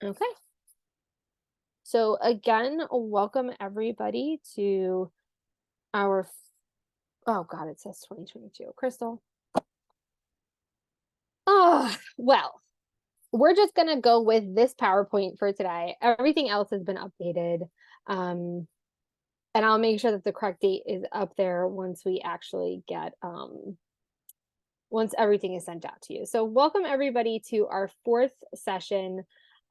Okay. So again, welcome everybody to our, oh God, it says 2022. Crystal. Oh, well, we're just going to go with this PowerPoint for today. Everything else has been updated. And I'll make sure that the correct date is up there once we actually get, once everything is sent out to you. So welcome everybody to our fourth session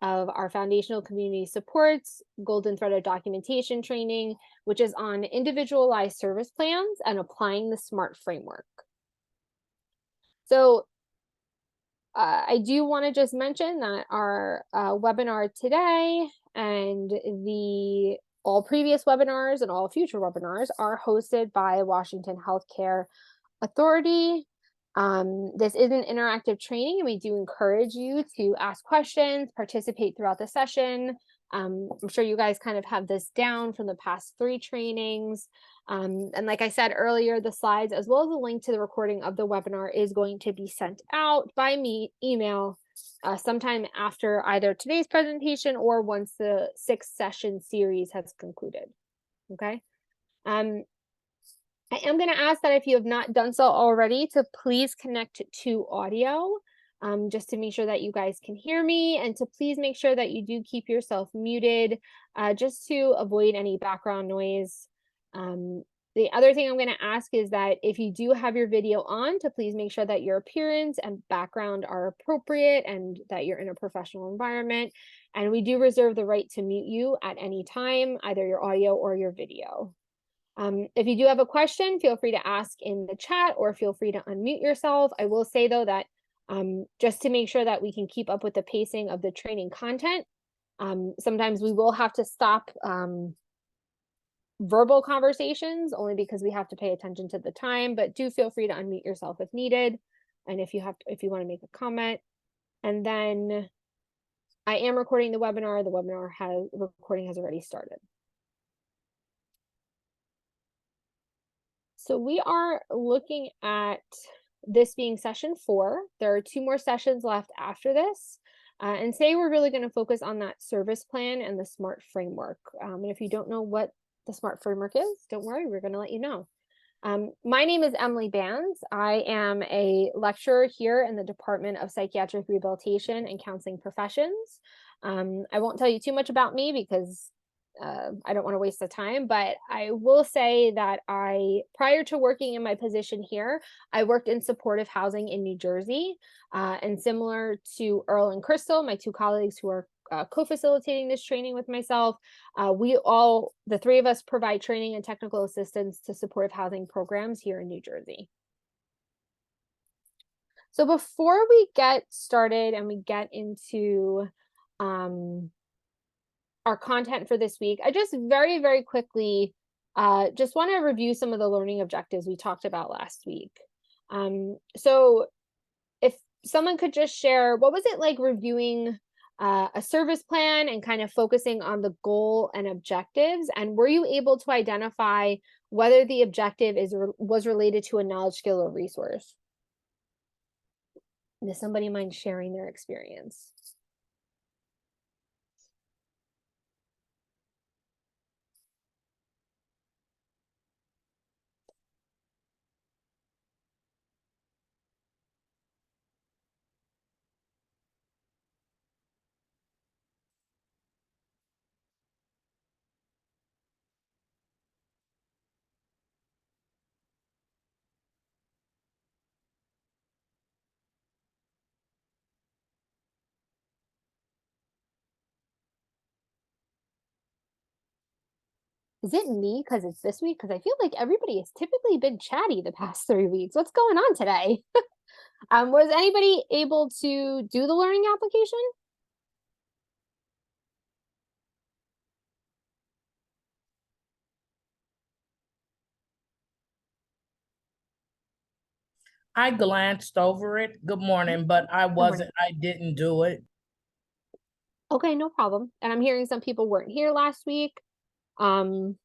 of our foundational community supports golden thread of documentation training, which is on individualized service plans and applying the SMART framework. So I do want to just mention that our webinar today and all previous webinars and all future webinars are hosted by Washington Healthcare Authority. This is an interactive training, and we do encourage you to ask questions, participate throughout the session. I'm sure you guys kind of have this down from the past 3 trainings. And like I said earlier, the slides, as well as a link to the recording of the webinar, is going to be sent out by email sometime after either today's presentation or once the 6-session series has concluded. Okay. I am going to ask that if you have not done so already, to please connect to audio, just to make sure that you guys can hear me, and to please make sure that you do keep yourself muted, just to avoid any background noise. The other thing I'm going to ask is that if you do have your video on, to please make sure that your appearance and background are appropriate and that you're in a professional environment. And we do reserve the right to mute you at any time, either your audio or your video. If you do have a question, feel free to ask in the chat or feel free to unmute yourself. I will say though that just to make sure that we can keep up with the pacing of the training content, sometimes we will have to stop verbal conversations only because we have to pay attention to the time, but do feel free to unmute yourself if needed. And if you want to make a comment. And then I am recording the webinar. The recording has already started. So we are looking at this being session 4. There are 2 more sessions left after this. And today we're really going to focus on that service plan and the SMART framework. And if you don't know what the SMART framework is, don't worry, we're going to let you know. My name is Emily Bands. I am a lecturer here in the Department of Psychiatric Rehabilitation and Counseling Professions. I won't tell you too much about me because I don't want to waste the time, but I will say that prior to working in my position here, I worked in supportive housing in New Jersey. And similar to Earl and Crystal, my 2 colleagues who are co-facilitating this training with myself, the 3 of us provide training and technical assistance to supportive housing programs here in New Jersey. So before we get started and we get into our content for this week, I just very, very quickly just want to review some of the learning objectives we talked about last week. So if someone could just share, what was it like reviewing a service plan and kind of focusing on the goal and objectives? And were you able to identify whether the objective was related to a knowledge, skill, or resource? Does somebody mind sharing their experience? Is it me because it's this week? Because I feel like everybody has typically been chatty the past 3 weeks. What's going on today? Was anybody able to do the learning application? I glanced over it. Good morning, but I didn't do it. Okay, no problem. And I'm hearing some people weren't here last week. And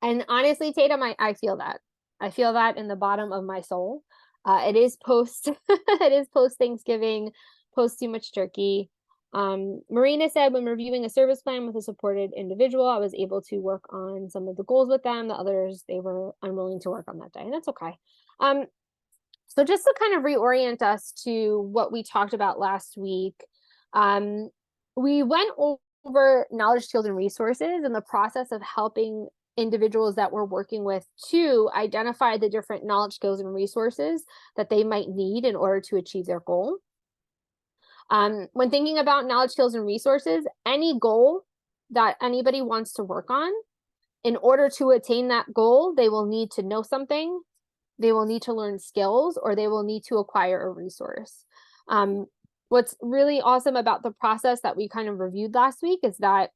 honestly, Tatum, I feel that. I feel that in the bottom of my soul. It is post Thanksgiving, post too much turkey. Marina said, when reviewing a service plan with a supported individual, I was able to work on some of the goals with them. The others, they were unwilling to work on that day, and that's okay. So just to kind of reorient us to what we talked about last week, we went over knowledge, skills, and resources and the process of helping individuals that we're working with to identify the different knowledge, skills, and resources that they might need in order to achieve their goal. When thinking about knowledge, skills, and resources, any goal that anybody wants to work on, in order to attain that goal, they will need to know something, they will need to learn skills, or they will need to acquire a resource. What's really awesome about the process that we kind of reviewed last week is that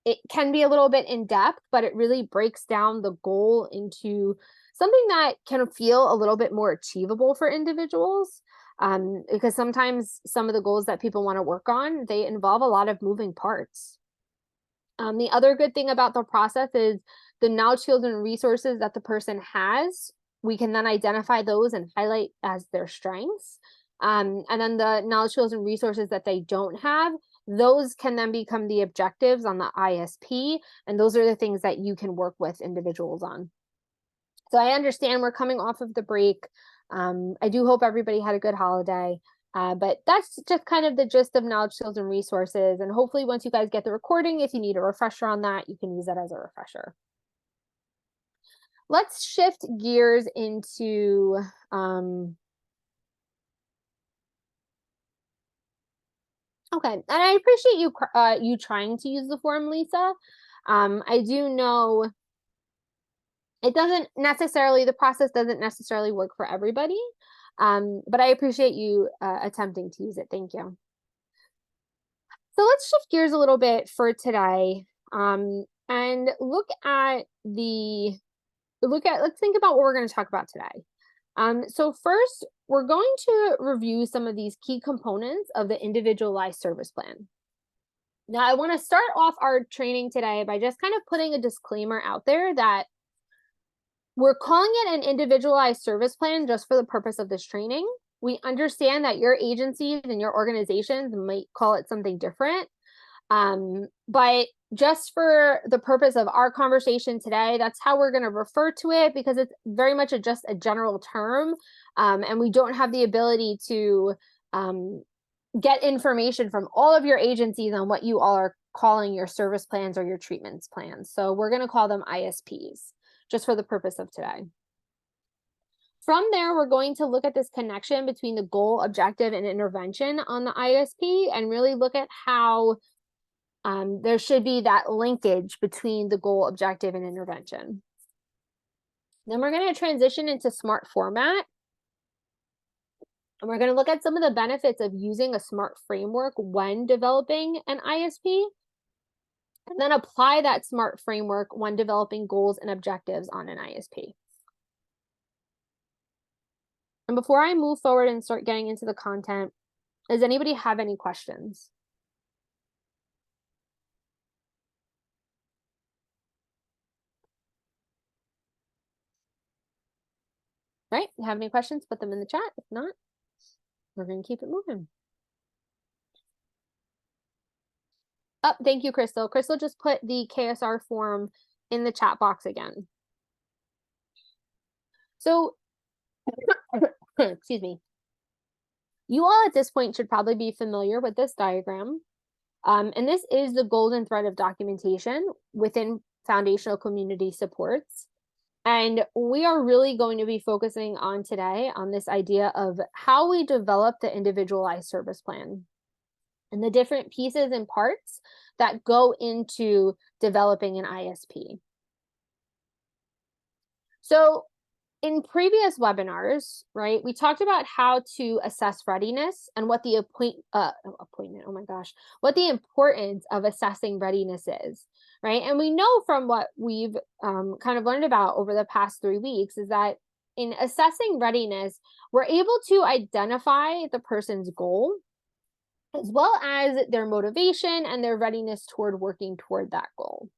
it can be a little bit in depth, but it really breaks down the goal into something that can feel a little bit more achievable for individuals. Because sometimes some of the goals that people want to work on, they involve a lot of moving parts. The other good thing about the process is the knowledge, skills, and resources that the person has, we can then identify those and highlight as their strengths. And then the knowledge, skills, and resources that they don't have, those can then become the objectives on the ISP. And those are the things that you can work with individuals on. So I understand we're coming off of the break. I do hope everybody had a good holiday. But that's just kind of the gist of knowledge, skills, and resources. And hopefully once you guys get the recording, if you need a refresher on that, you can use that as a refresher. Let's shift gears into okay, and I appreciate you trying to use the form, Lisa. I do know it doesn't necessarily, the process doesn't necessarily work for everybody, but I appreciate you attempting to use it. Thank you. So let's shift gears a little bit for today, and let's think about what we're going to talk about today. So first, we're going to review some of these key components of the individualized service plan. Now, I want to start off our training today by just kind of putting a disclaimer out there that we're calling it an individualized service plan just for the purpose of this training. We understand that your agencies and your organizations might call it something different. But just for the purpose of our conversation today, that's how we're going to refer to it, because it's very much just a general term. And we don't have the ability to get information from all of your agencies on what you all are calling your service plans or your treatments plans. So we're going to call them ISPs just for the purpose of today. From there, we're going to look at this connection between the goal, objective, and intervention on the ISP and really look at how there should be that linkage between the goal, objective, and intervention. Then we're going to transition into SMART format. And we're going to look at some of the benefits of using a SMART framework when developing an ISP. And then apply that SMART framework when developing goals and objectives on an ISP. And before I move forward and start getting into the content, does anybody have any questions? Right? You have any questions? Put them in the chat. If not, we're going to keep it moving. Oh, thank you, Crystal. Crystal just put the KSR form in the chat box again. So, excuse me. You all at this point should probably be familiar with this diagram. And this is the golden thread of documentation within foundational community supports. And we are really going to be focusing on today on this idea of how we develop the individualized service plan and the different pieces and parts that go into developing an ISP. So in previous webinars, right, we talked about how to assess readiness and what the what the importance of assessing readiness is, right? And we know from what we've kind of learned about over the past 3 weeks is that in assessing readiness, we're able to identify the person's goal as well as their motivation and their readiness toward working toward that goal.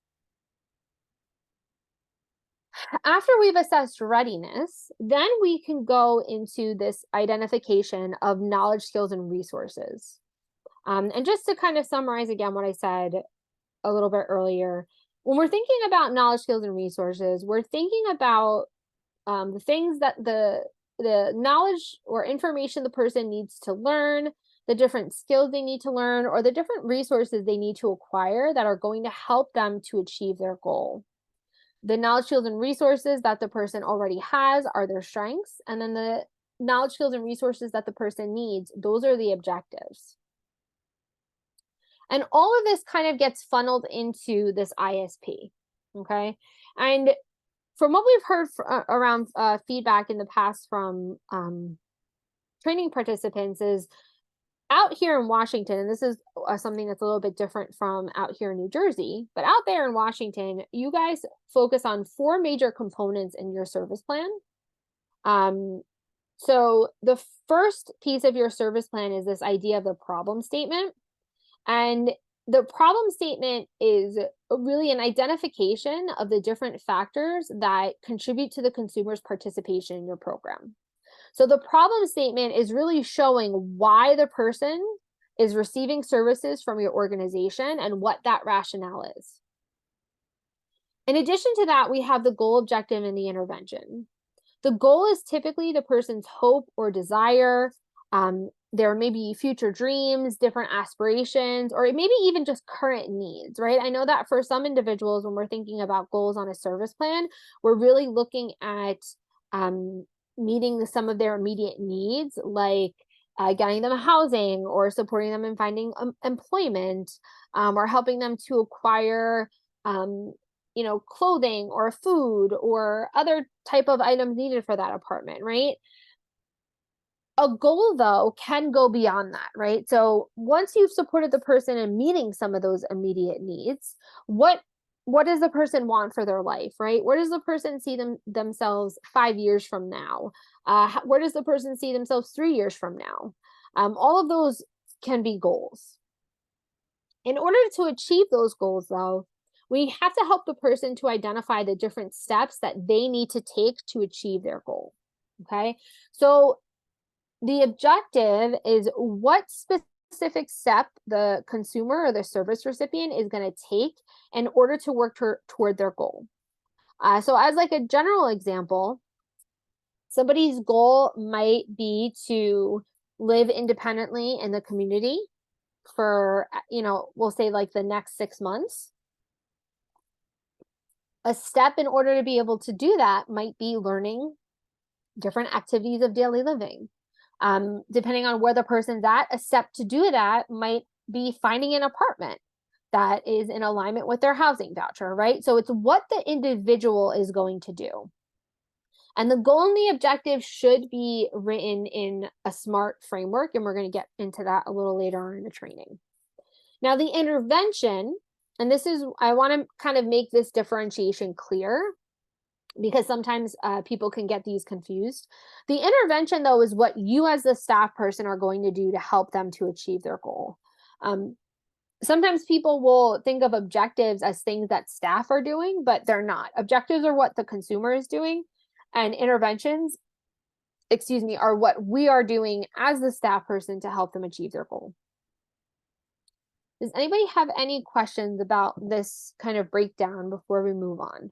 After we've assessed readiness, then we can go into this identification of knowledge, skills, and resources. And just to kind of summarize again what I said a little bit earlier, when we're thinking about knowledge, skills, and resources, we're thinking about the things that the knowledge or information the person needs to learn, the different skills they need to learn, or the different resources they need to acquire that are going to help them to achieve their goal. The knowledge, skills, and resources that the person already has are their strengths, and then the knowledge, skills, and resources that the person needs, those are the objectives. And all of this kind of gets funneled into this ISP, okay? And from what we've heard around feedback in the past from training participants is out here in Washington, and this is something that's a little bit different from out here in New Jersey, but out there in Washington, you guys focus on 4 major components in your service plan. So the first piece of your service plan is this idea of the problem statement. And the problem statement is really an identification of the different factors that contribute to the consumer's participation in your program. So the problem statement is really showing why the person is receiving services from your organization and what that rationale is. In addition to that, we have the goal, objective, and the intervention. The goal is typically the person's hope or desire. There may be future dreams, different aspirations, or maybe even just current needs, right? I know that for some individuals, when we're thinking about goals on a service plan, we're really looking at meeting some of their immediate needs, like getting them housing or supporting them in finding employment, or helping them to acquire clothing or food or other type of items needed for that apartment, right? A goal, though, can go beyond that, right? So once you've supported the person in meeting some of those immediate needs, what does the person want for their life, right? Where does the person see themselves 5 years from now? Where does the person see themselves 3 years from now? All of those can be goals. In order to achieve those goals, though, we have to help the person to identify the different steps that they need to take to achieve their goal, okay? So the objective is what specific step the consumer or the service recipient is going to take in order to work toward their goal. So as like a general example, somebody's goal might be to live independently in the community for, we'll say like the next 6 months. A step in order to be able to do that might be learning different activities of daily living. Depending on where the person's at, a step to do that might be finding an apartment that is in alignment with their housing voucher, right? So it's what the individual is going to do. And the goal and the objective should be written in a SMART framework, and we're going to get into that a little later on in the training. Now, the intervention, and this is, I want to kind of make this differentiation clear, because sometimes people can get these confused. The intervention, though, is what you as the staff person are going to do to help them to achieve their goal. Sometimes people will think of objectives as things that staff are doing, but they're not. Objectives are what the consumer is doing, and interventions, are what we are doing as the staff person to help them achieve their goal. Does anybody have any questions about this kind of breakdown before we move on?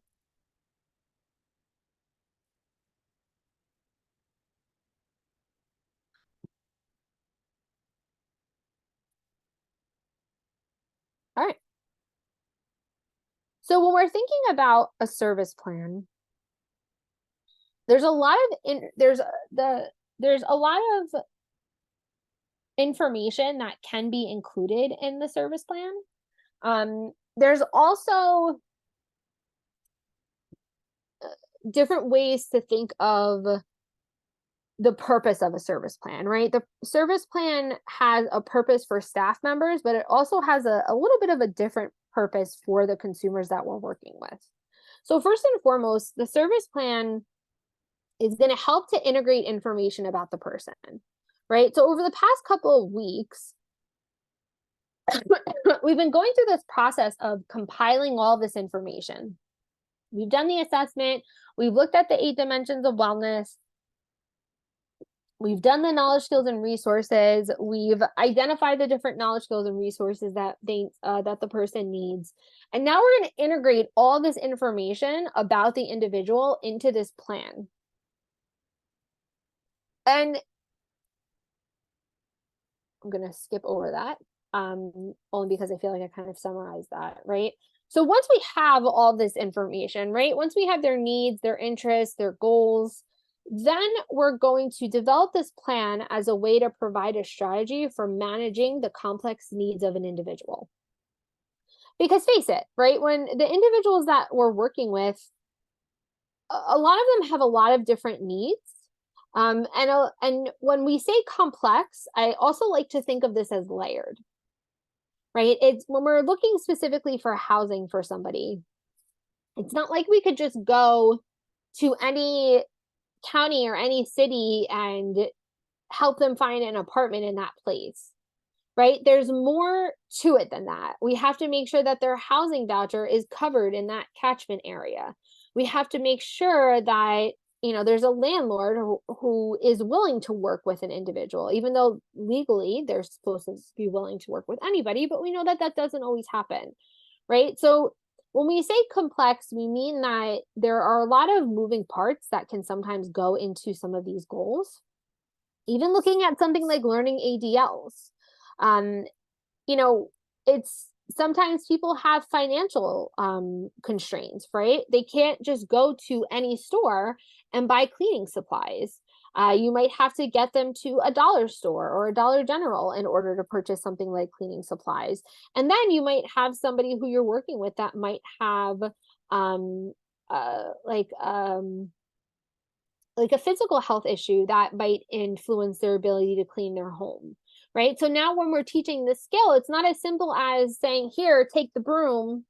All right. So when we're thinking about a service plan, there's a lot of information that can be included in the service plan. There's also different ways to think of the purpose of a service plan, right? The service plan has a purpose for staff members, but it also has a little bit of a different purpose for the consumers that we're working with. So first and foremost, the service plan is going to help to integrate information about the person, right? So over the past couple of weeks, we've been going through this process of compiling all this information. We've done the assessment. We've looked at the 8 dimensions of wellness. We've done the knowledge, skills, and resources. We've identified the different knowledge, skills, and resources that that the person needs. And now we're going to integrate all this information about the individual into this plan. And I'm going to skip over that, only because I feel like I kind of summarized that, right? So once we have all this information, right? Once we have their needs, their interests, their goals, then we're going to develop this plan as a way to provide a strategy for managing the complex needs of an individual. Because face it, right? When the individuals that we're working with, a lot of them have a lot of different needs. And when we say complex, I also like to think of this as layered, right? It's when we're looking specifically for housing for somebody, it's not like we could just go to any county or any city and help them find an apartment in that place, right? There's more to it than that. We have to make sure that their housing voucher is covered in that catchment area. We have to make sure that there's a landlord who is willing to work with an individual, even though legally they're supposed to be willing to work with anybody, but we know that that doesn't always happen, right? So when we say complex, we mean that there are a lot of moving parts that can sometimes go into some of these goals. Even looking at something like learning ADLs, um, it's sometimes people have financial constraints, right? They can't just go to any store and buy cleaning supplies. You might have to get them to a dollar store or a Dollar General in order to purchase something like cleaning supplies. And then you might have somebody who you're working with that might have um, uh, like um, like a physical health issue that might influence their ability to clean their home, right? So now when we're teaching this skill, it's not as simple as saying, here, take the broom,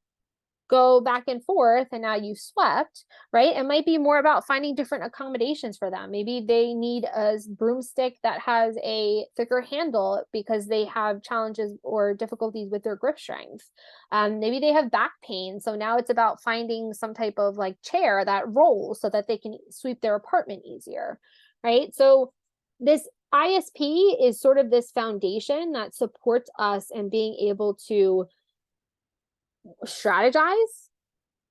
go back and forth, and now you've swept, right? It might be more about finding different accommodations for them. Maybe they need a broomstick that has a thicker handle because they have challenges or difficulties with their grip strength. Maybe they have back pain. So now it's about finding some type of like chair that rolls so that they can sweep their apartment easier, right? So this ISP is sort of this foundation that supports us in being able to strategize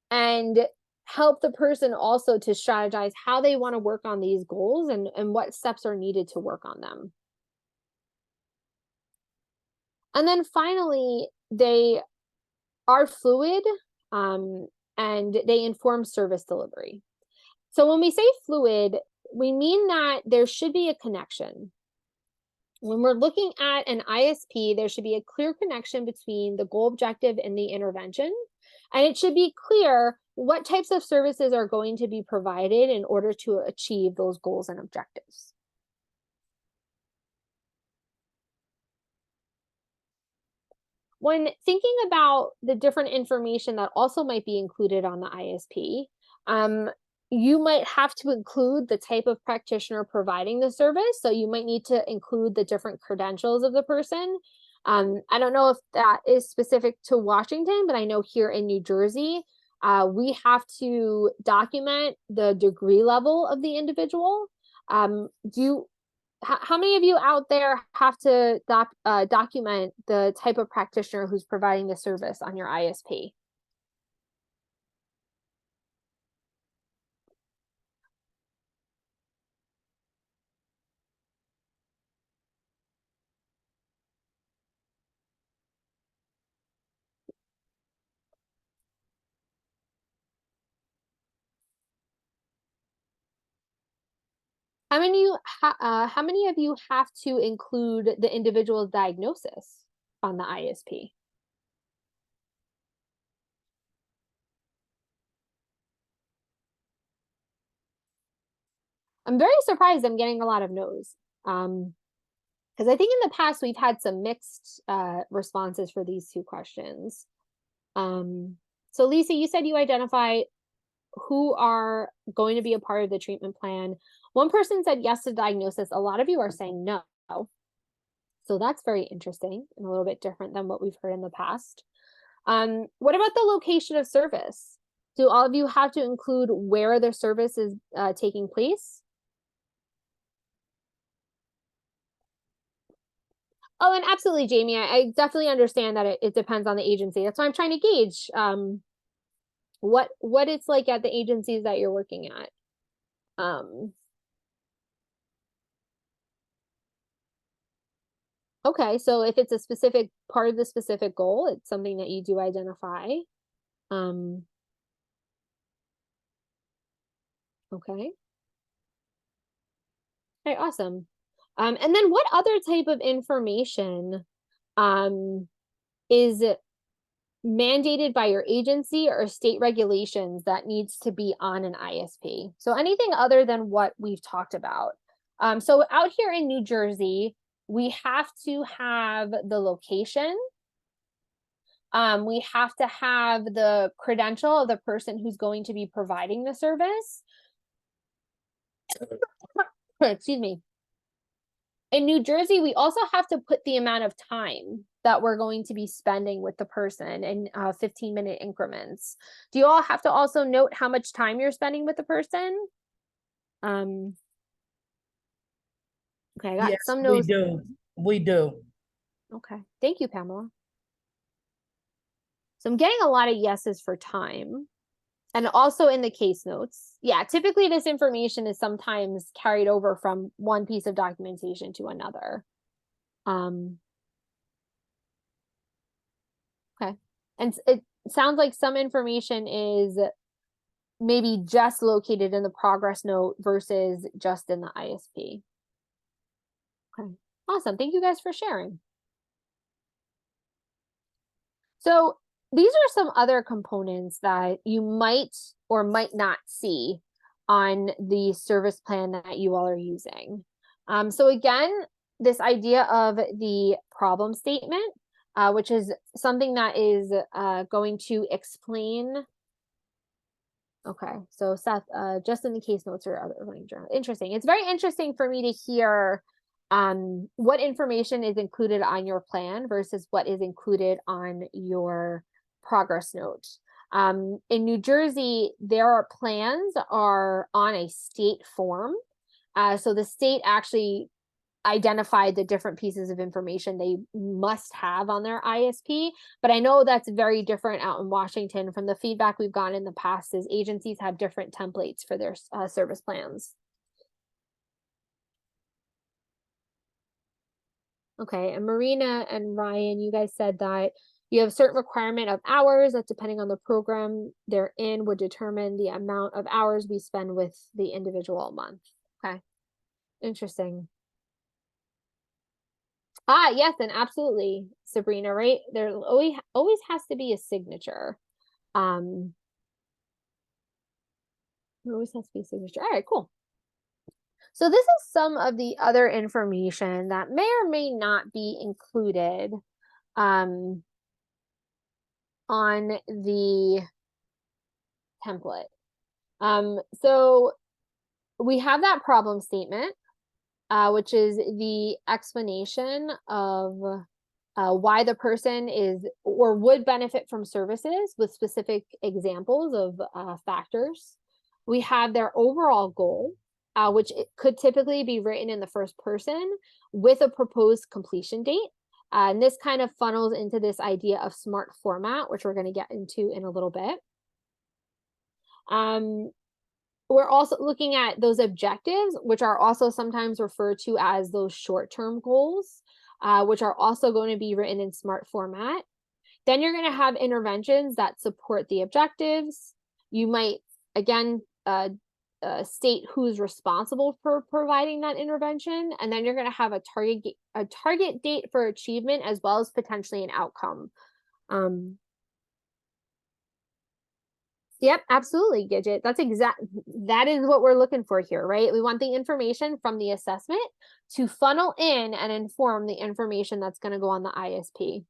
and help the person also to strategize how they want to work on these goals and what steps are needed to work on them. And then finally, they are fluid, and they inform service delivery. So when we say fluid, we mean that there should be a connection. When we're looking at an ISP, there should be a clear connection between the goal objective and the intervention. And it should be clear what types of services are going to be provided in order to achieve those goals and objectives. When thinking about the different information that also might be included on the ISP, you might have to include the type of practitioner providing the service. So you might need to include the different credentials of the person. I don't know if that is specific to Washington, but I know here in New Jersey, we have to document the degree level of the individual. How many of you out there have to document the type of practitioner who's providing the service on your ISP? How many of you have to include the individual's diagnosis on the ISP? I'm very surprised I'm getting a lot of no's. Because I think in the past we've had some mixed responses for these two questions. So Lisa, you said you identify who are going to be a part of the treatment plan. One person said yes to diagnosis. A lot of you are saying no. So that's very interesting and a little bit different than what we've heard in the past. What about the location of service? Do all of you have to include where the service is taking place? Oh, and absolutely, Jamie. I definitely understand that it depends on the agency. That's why I'm trying to gauge what it's like at the agencies that you're working at. Okay, so if it's a specific part of the specific goal, it's something that you do identify. Um, okay. Okay, awesome. And then what other type of information um is mandated by your agency or state regulations that needs to be on an ISP? So anything other than what we've talked about. So out here in New Jersey, we have to have the location. We have to have the credential of the person who's going to be providing the service. Excuse me. In New Jersey, we also have to put the amount of time that we're going to be spending with the person in 15-minute increments. Do you all have to also note how much time you're spending with the person? Okay, I got Yes, some we notes. do. We do. Okay, thank you, Pamela. So I'm getting a lot of yeses for time. And also in the case notes. Yeah, typically this information is sometimes carried over from one piece of documentation to another. Okay. And it sounds like some information is maybe just located in the progress note versus just in the ISP. Okay. Awesome. Thank you guys for sharing. So these are some other components that you might or might not see on the service plan that you all are using. So again, this idea of the problem statement, which is something that is going to explain. Okay, so Seth, just in the case notes or other journal. Interesting. It's very interesting for me to hear what information is included on your plan versus what is included on your progress note. In New Jersey, their plans are on a state form. So the state actually identified the different pieces of information they must have on their ISP. But I know that's very different out in Washington. From the feedback we've gotten in the past is agencies have different templates for their service plans. Okay, and Marina and Ryan, you guys said that you have a certain requirement of hours that depending on the program they're in would determine the amount of hours we spend with the individual month. Okay, interesting. Ah, yes, and absolutely, Sabrina, right? There always has to be a signature. Um, there always has to be a signature. All right, cool. So this is some of the other information that may or may not be included on the template. So we have that problem statement, which is the explanation of why the person is or would benefit from services with specific examples of factors. We have their overall goal, which it could typically be written in the first person with a proposed completion date. And this kind of funnels into this idea of SMART format, which we're going to get into in a little bit. We're also looking at those objectives, which are also sometimes referred to as those short-term goals, which are also going to be written in SMART format. Then you're going to have interventions that support the objectives. You might, again, state who's responsible for providing that intervention, and then you're going to have a target date for achievement as well as potentially an outcome. Yep, absolutely, Gidget. That is what we're looking for here, right? We want the information from the assessment to funnel in and inform the information that's going to go on the ISP.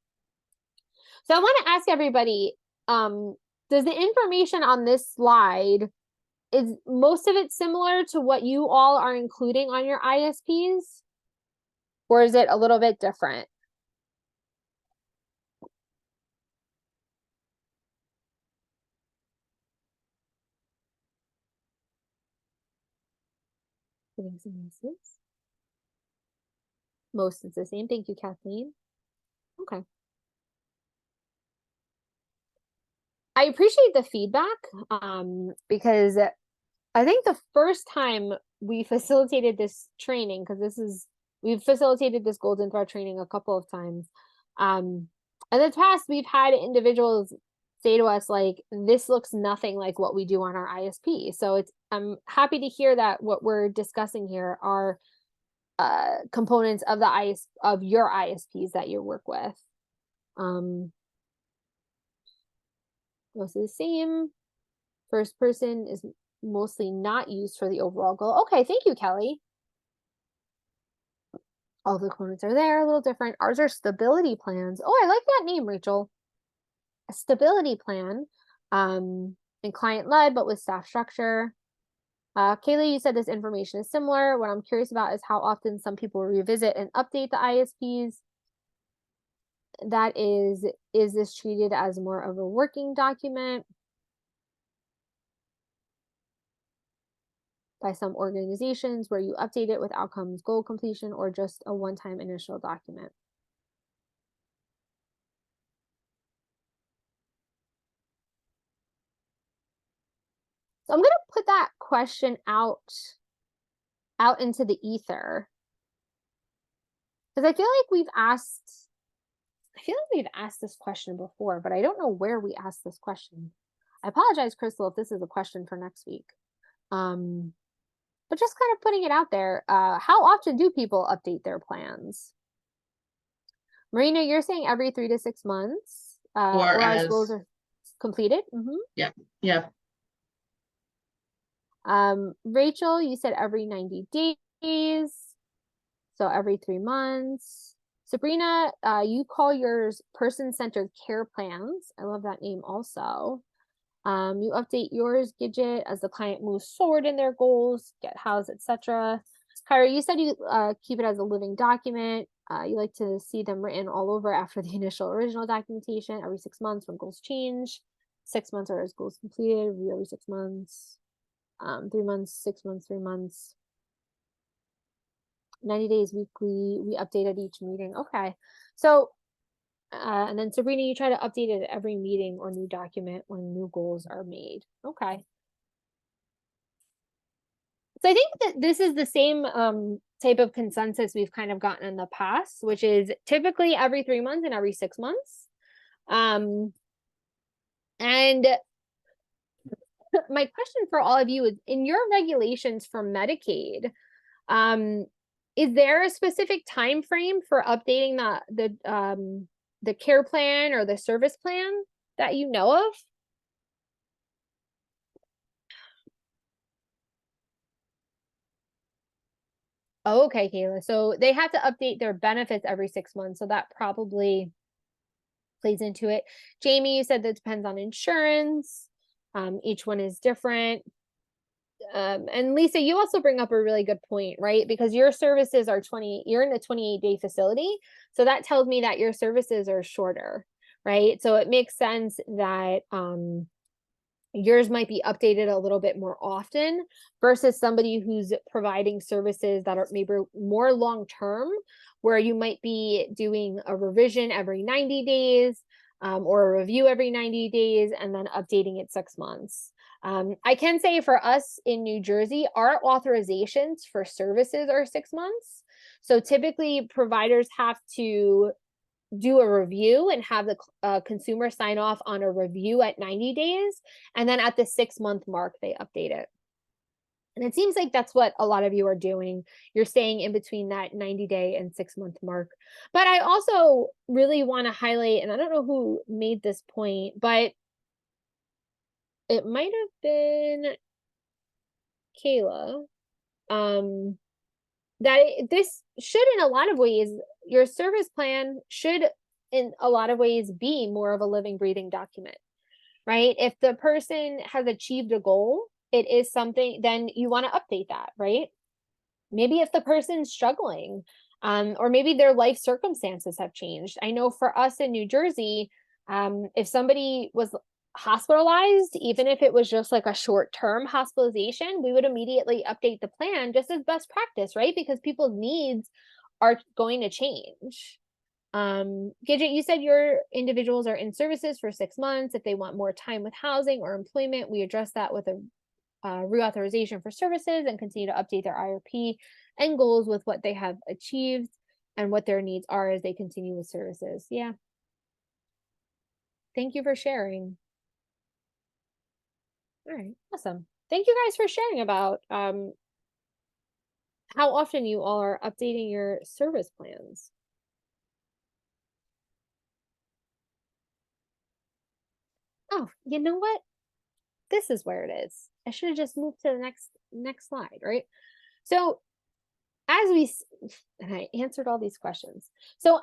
So I want to ask everybody, does the information on this slide, is most of it similar to what you all are including on your ISPs? Or is it a little bit different? Most is the same. Thank you, Kathleen. Okay. I appreciate the feedback because I think the first time we facilitated this training, because we've facilitated this golden thread training a couple of times. In the past, we've had individuals say to us, like, this looks nothing like what we do on our ISP. So I'm happy to hear that what we're discussing here are components of of your ISPs that you work with. Most of the same. First person is mostly not used for the overall goal. Okay, thank you, Kelly. All the components are there, a little different. Ours are stability plans. Oh, I like that name, Rachel. A stability plan, and client-led, but with staff structure. Kaylee, you said this information is similar. What I'm curious about is how often some people revisit and update the ISPs. That is this treated as more of a working document by some organizations where you update it with outcomes, goal completion, or just a one-time initial document? So I'm going to put that question out into the ether, because I feel like we've asked this question before, but I don't know where we asked this question. I apologize, Crystal, if this is a question for next week. But just kind of putting it out there. How often do people update their plans? Marina, you're saying every 3 to 6 months, or as goals are completed. Yeah. Yeah. Rachel, you said every 90 days, so every 3 months. Sabrina, you call yours person-centered care plans. I love that name also. You update yours, Gidget, as the client moves forward in their goals, get housed, etc. Kyra, you said you keep it as a living document. You like to see them written all over after the initial original documentation every 6 months when goals change. 6 months or as goals completed, review every 6 months. 3 months, 6 months, 3 months. 90 days weekly, we update at each meeting. Okay. So, and then Sabrina, you try to update it at every meeting or new document when new goals are made. Okay. So I think that this is the same type of consensus we've kind of gotten in the past, which is typically every 3 months and every 6 months. And my question for all of you is, in your regulations for Medicaid, is there a specific time frame for updating the care plan or the service plan that you know of? Oh, okay, Kayla. So they have to update their benefits every 6 months. So that probably plays into it. Jamie, you said that depends on insurance. Each one is different. And Lisa, you also bring up a really good point, right? Because your services are you're in a 28-day facility. So that tells me that your services are shorter, right? So it makes sense that yours might be updated a little bit more often versus somebody who's providing services that are maybe more long-term, where you might be doing a revision every 90 days or a review every 90 days and then updating it 6 months. I can say for us in New Jersey, our authorizations for services are 6 months. So typically providers have to do a review and have the consumer sign off on a review at 90 days. And then at the 6 month mark, they update it. And it seems like that's what a lot of you are doing. You're staying in between that 90-day and 6 month mark. But I also really want to highlight, and I don't know who made this point, but it might have been Kayla, that this should, in a lot of ways, your service plan should, in a lot of ways, be more of a living, breathing document, right? If the person has achieved a goal, it is something, then you want to update that, right? Maybe if the person's struggling, or maybe their life circumstances have changed. I know for us in New Jersey, if somebody was hospitalized, even if it was just like a short-term hospitalization, we would immediately update the plan just as best practice, right? Because people's needs are going to change. Gidget, you said your individuals are in services for 6 months. If they want more time with housing or employment, we address that with a reauthorization for services and continue to update their IRP and goals with what they have achieved and what their needs are as they continue with services. Yeah. Thank you for sharing. All right, awesome. Thank you guys for sharing about how often you all are updating your service plans. Oh, you know what? This is where it is. I should have just moved to the next slide, right? So and I answered all these questions. So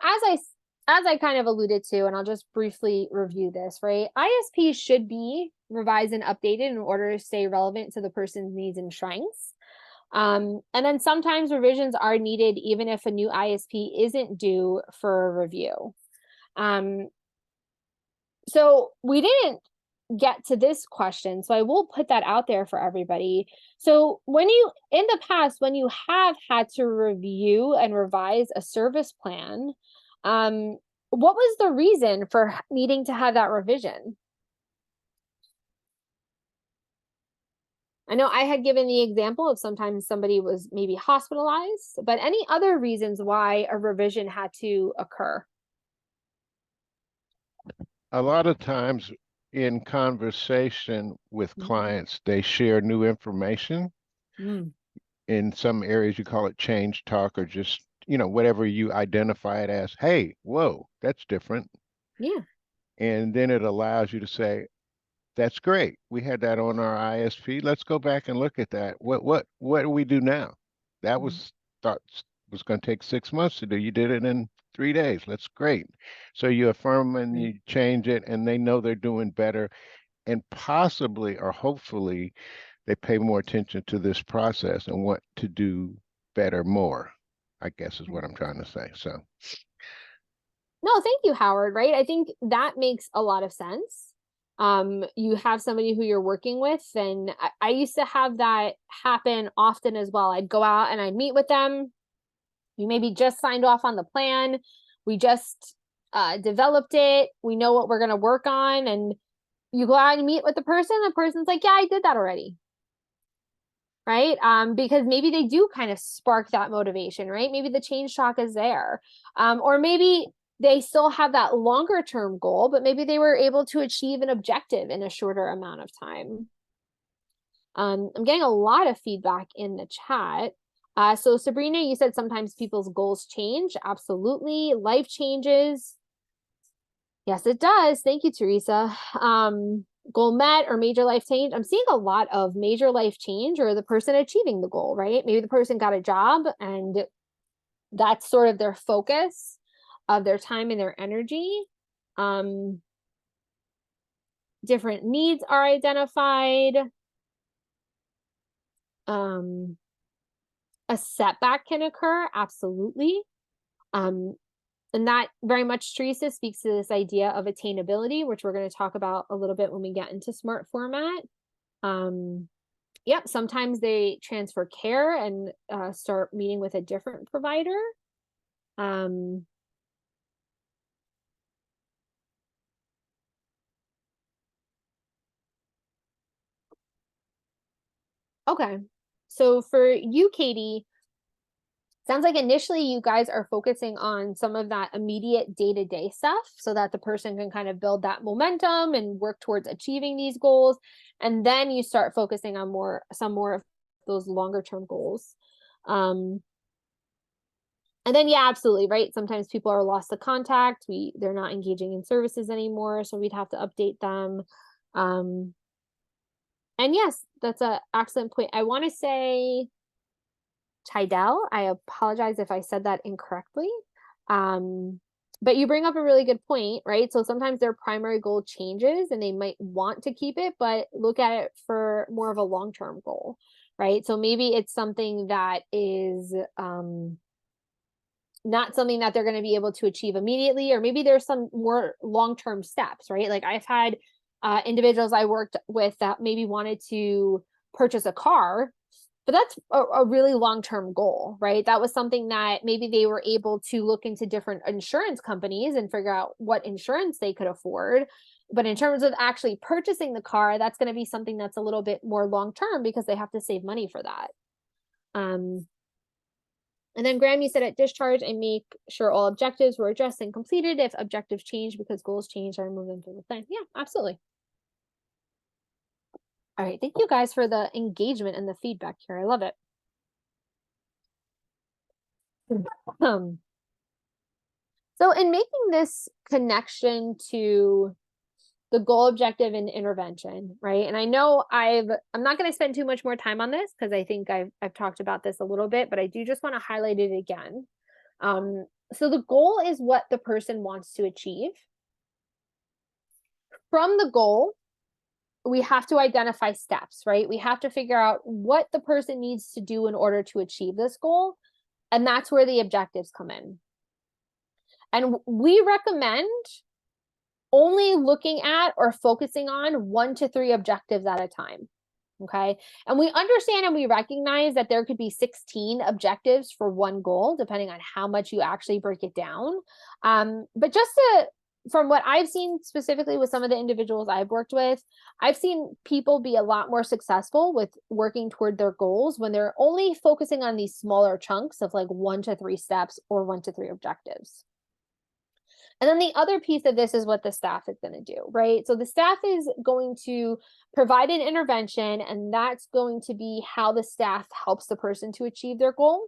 as I kind of alluded to, and I'll just briefly review this, right? ISP should be revised and updated in order to stay relevant to the person's needs and strengths. And then sometimes revisions are needed even if a new ISP isn't due for a review. So we didn't get to this question, so I will put that out there for everybody. So in the past, when you have had to review and revise a service plan, what was the reason for needing to have that revision? I know I had given the example of sometimes somebody was maybe hospitalized, but any other reasons why a revision had to occur? A lot of times in conversation with clients, they share new information. In some areas, you call it change talk or just, whatever you identify it as. Hey, whoa, that's different. Yeah. And then it allows you to say, that's great. We had that on our ISP. Let's go back and look at that. What do we do now? That was thought was going to take 6 months to do. You did it in 3 days. That's great. So you affirm and you change it, and they know they're doing better, and possibly or hopefully they pay more attention to this process and want to do better more, I guess is what I'm trying to say. So no, thank you, Howard. Right, I think that makes a lot of sense. You have somebody who you're working with, and I used to have that happen often as well. I'd go out and I'd meet with them. We maybe just signed off on the plan. We just developed it. We know what we're going to work on. And you go out and meet with the person's like, yeah, I did that already. Right? Because maybe they do kind of spark that motivation, right? Maybe the change talk is there. Or maybe they still have that longer term goal, but maybe they were able to achieve an objective in a shorter amount of time. I'm getting a lot of feedback in the chat. So Sabrina, you said sometimes people's goals change. Absolutely. Life changes. Yes, it does. Thank you, Teresa. Goal met or major life change. I'm seeing a lot of major life change or the person achieving the goal, right? Maybe the person got a job and that's sort of their focus of their time and their energy. Different needs are identified. A setback can occur, absolutely. And that very much, Teresa, speaks to this idea of attainability, which we're going to talk about a little bit when we get into smart format. Yep, sometimes they transfer care and start meeting with a different provider. Okay, so for you, Katie, sounds like initially you guys are focusing on some of that immediate day-to-day stuff so that the person can kind of build that momentum and work towards achieving these goals. And then you start focusing on some more of those longer term goals. And then, yeah, absolutely, right? Sometimes people are lost to contact. They're not engaging in services anymore, so we'd have to update them. And yes, that's an excellent point. I want to say, Tidell, I apologize if I said that incorrectly. But you bring up a really good point, right? So sometimes their primary goal changes and they might want to keep it, but look at it for more of a long-term goal, right? So maybe it's something that is not something that they're going to be able to achieve immediately, or maybe there's some more long-term steps, right? Like I've had individuals I worked with that maybe wanted to purchase a car But that's a really long-term goal, right? That was something that maybe they were able to look into different insurance companies and figure out what insurance they could afford. But in terms of actually purchasing the car, that's going to be something that's a little bit more long-term because they have to save money for that. And then Graham, you said at discharge, I make sure all objectives were addressed and completed. If objectives change because goals change, I remove them from the plan. Yeah, absolutely. All right, thank you guys for the engagement and the feedback here. I love it. So in making this connection to the goal, objective, and intervention, right? And I know I'm not going to spend too much more time on this because I think I've talked about this a little bit, but I do just want to highlight it again. So the goal is what the person wants to achieve. From the goal, we have to identify steps, right? We have to figure out what the person needs to do in order to achieve this goal. And that's where the objectives come in. And we recommend only looking at or focusing on 1 to 3 objectives at a time. Okay. And we understand and we recognize that there could be 16 objectives for one goal, depending on how much you actually break it down. But from what I've seen specifically with some of the individuals I've worked with, I've seen people be a lot more successful with working toward their goals when they're only focusing on these smaller chunks of like 1 to 3 steps or 1 to 3 objectives. And then the other piece of this is what the staff is going to do, right? So the staff is going to provide an intervention, and that's going to be how the staff helps the person to achieve their goal.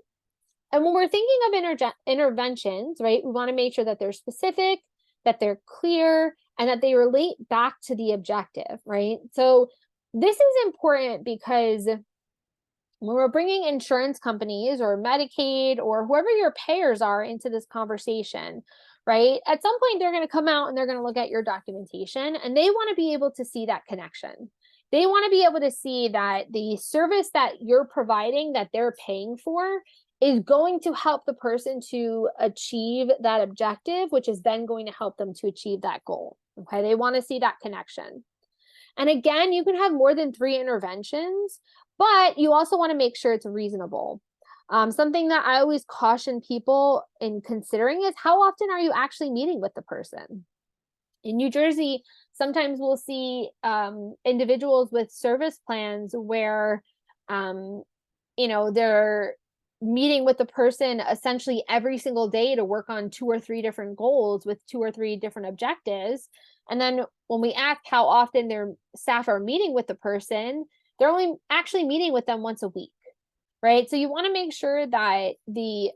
And when we're thinking of interventions, right, we want to make sure that they're specific, that they're clear, and that they relate back to the objective, right? So this is important because when we're bringing insurance companies or Medicaid or whoever your payers are into this conversation, right? At some point, they're going to come out and they're going to look at your documentation and they want to be able to see that connection. They want to be able to see that the service that you're providing, that they're paying for, is going to help the person to achieve that objective, which is then going to help them to achieve that goal. Okay, they want to see that connection. And again, you can have more than 3 interventions, but you also want to make sure it's reasonable. Something that I always caution people in considering is how often are you actually meeting with the person? In New Jersey, sometimes we'll see individuals with service plans where, they're meeting with the person essentially every single day to work on 2 or 3 different goals with 2 or 3 different objectives. And then when we ask how often their staff are meeting with the person, they're only actually meeting with them once a week. Right? So you want to make sure that the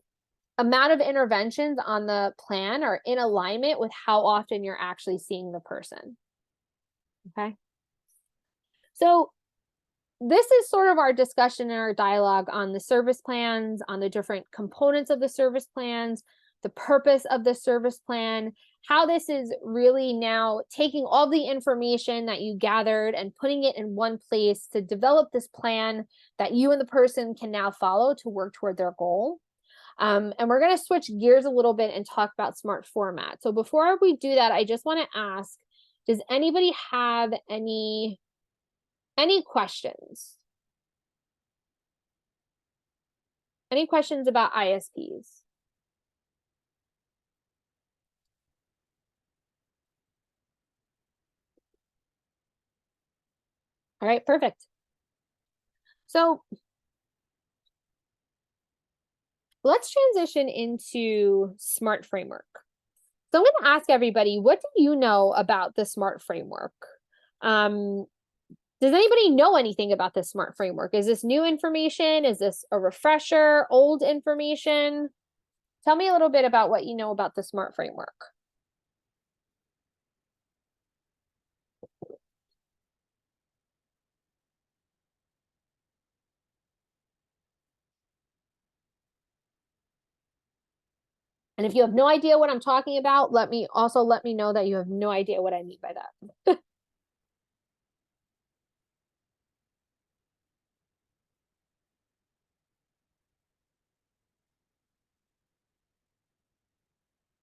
amount of interventions on the plan are in alignment with how often you're actually seeing the person. Okay. So this is sort of our discussion and our dialogue on the service plans, on the different components of the service plans, the purpose of the service plan, how this is really now taking all the information that you gathered and putting it in one place to develop this plan that you and the person can now follow to work toward their goal. And we're going to switch gears a little bit and talk about smart format. So before we do that, I just want to ask, does anybody have any questions? Any questions about ISPs? All right, perfect. So let's transition into SMART framework. So I'm going to ask everybody, what do you know about the SMART framework? Does anybody know anything about the SMART framework? Is this new information? Is this a refresher, old information? Tell me a little bit about what you know about the SMART framework. And if you have no idea what I'm talking about, let me know that you have no idea what I mean by that.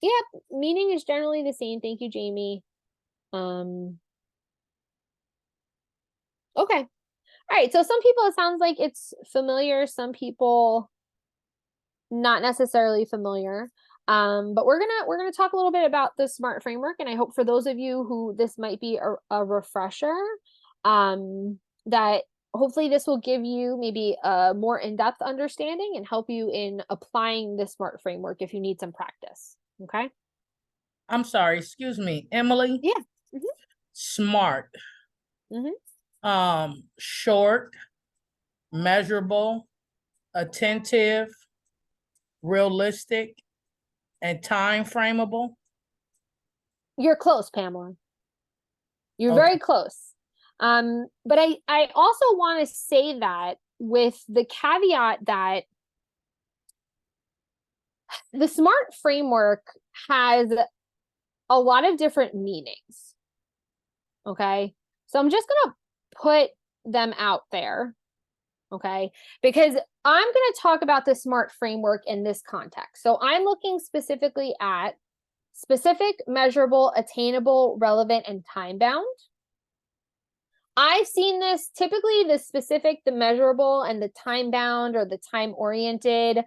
Yeah, meaning is generally the same. Thank you, Jamie. Okay. All right, so some people, it sounds like it's familiar, some people not necessarily familiar. But we're gonna talk a little bit about the SMART framework, and I hope for those of you who this might be a refresher, that hopefully this will give you maybe a more in-depth understanding and help you in applying the SMART framework if you need some practice. Okay. I'm sorry, excuse me, Emily. Yeah. SMART. Short, measurable, attentive, realistic, and time frameable. You're close, Pamela. You're Okay. very close. But I also want to say that with the caveat that the SMART framework has a lot of different meanings. Okay. So I'm just going to put them out there. Okay. Because I'm going to talk about the SMART framework in this context. So I'm looking specifically at specific, measurable, attainable, relevant, and time bound. I've seen this typically the specific, the measurable, and the time bound or the time oriented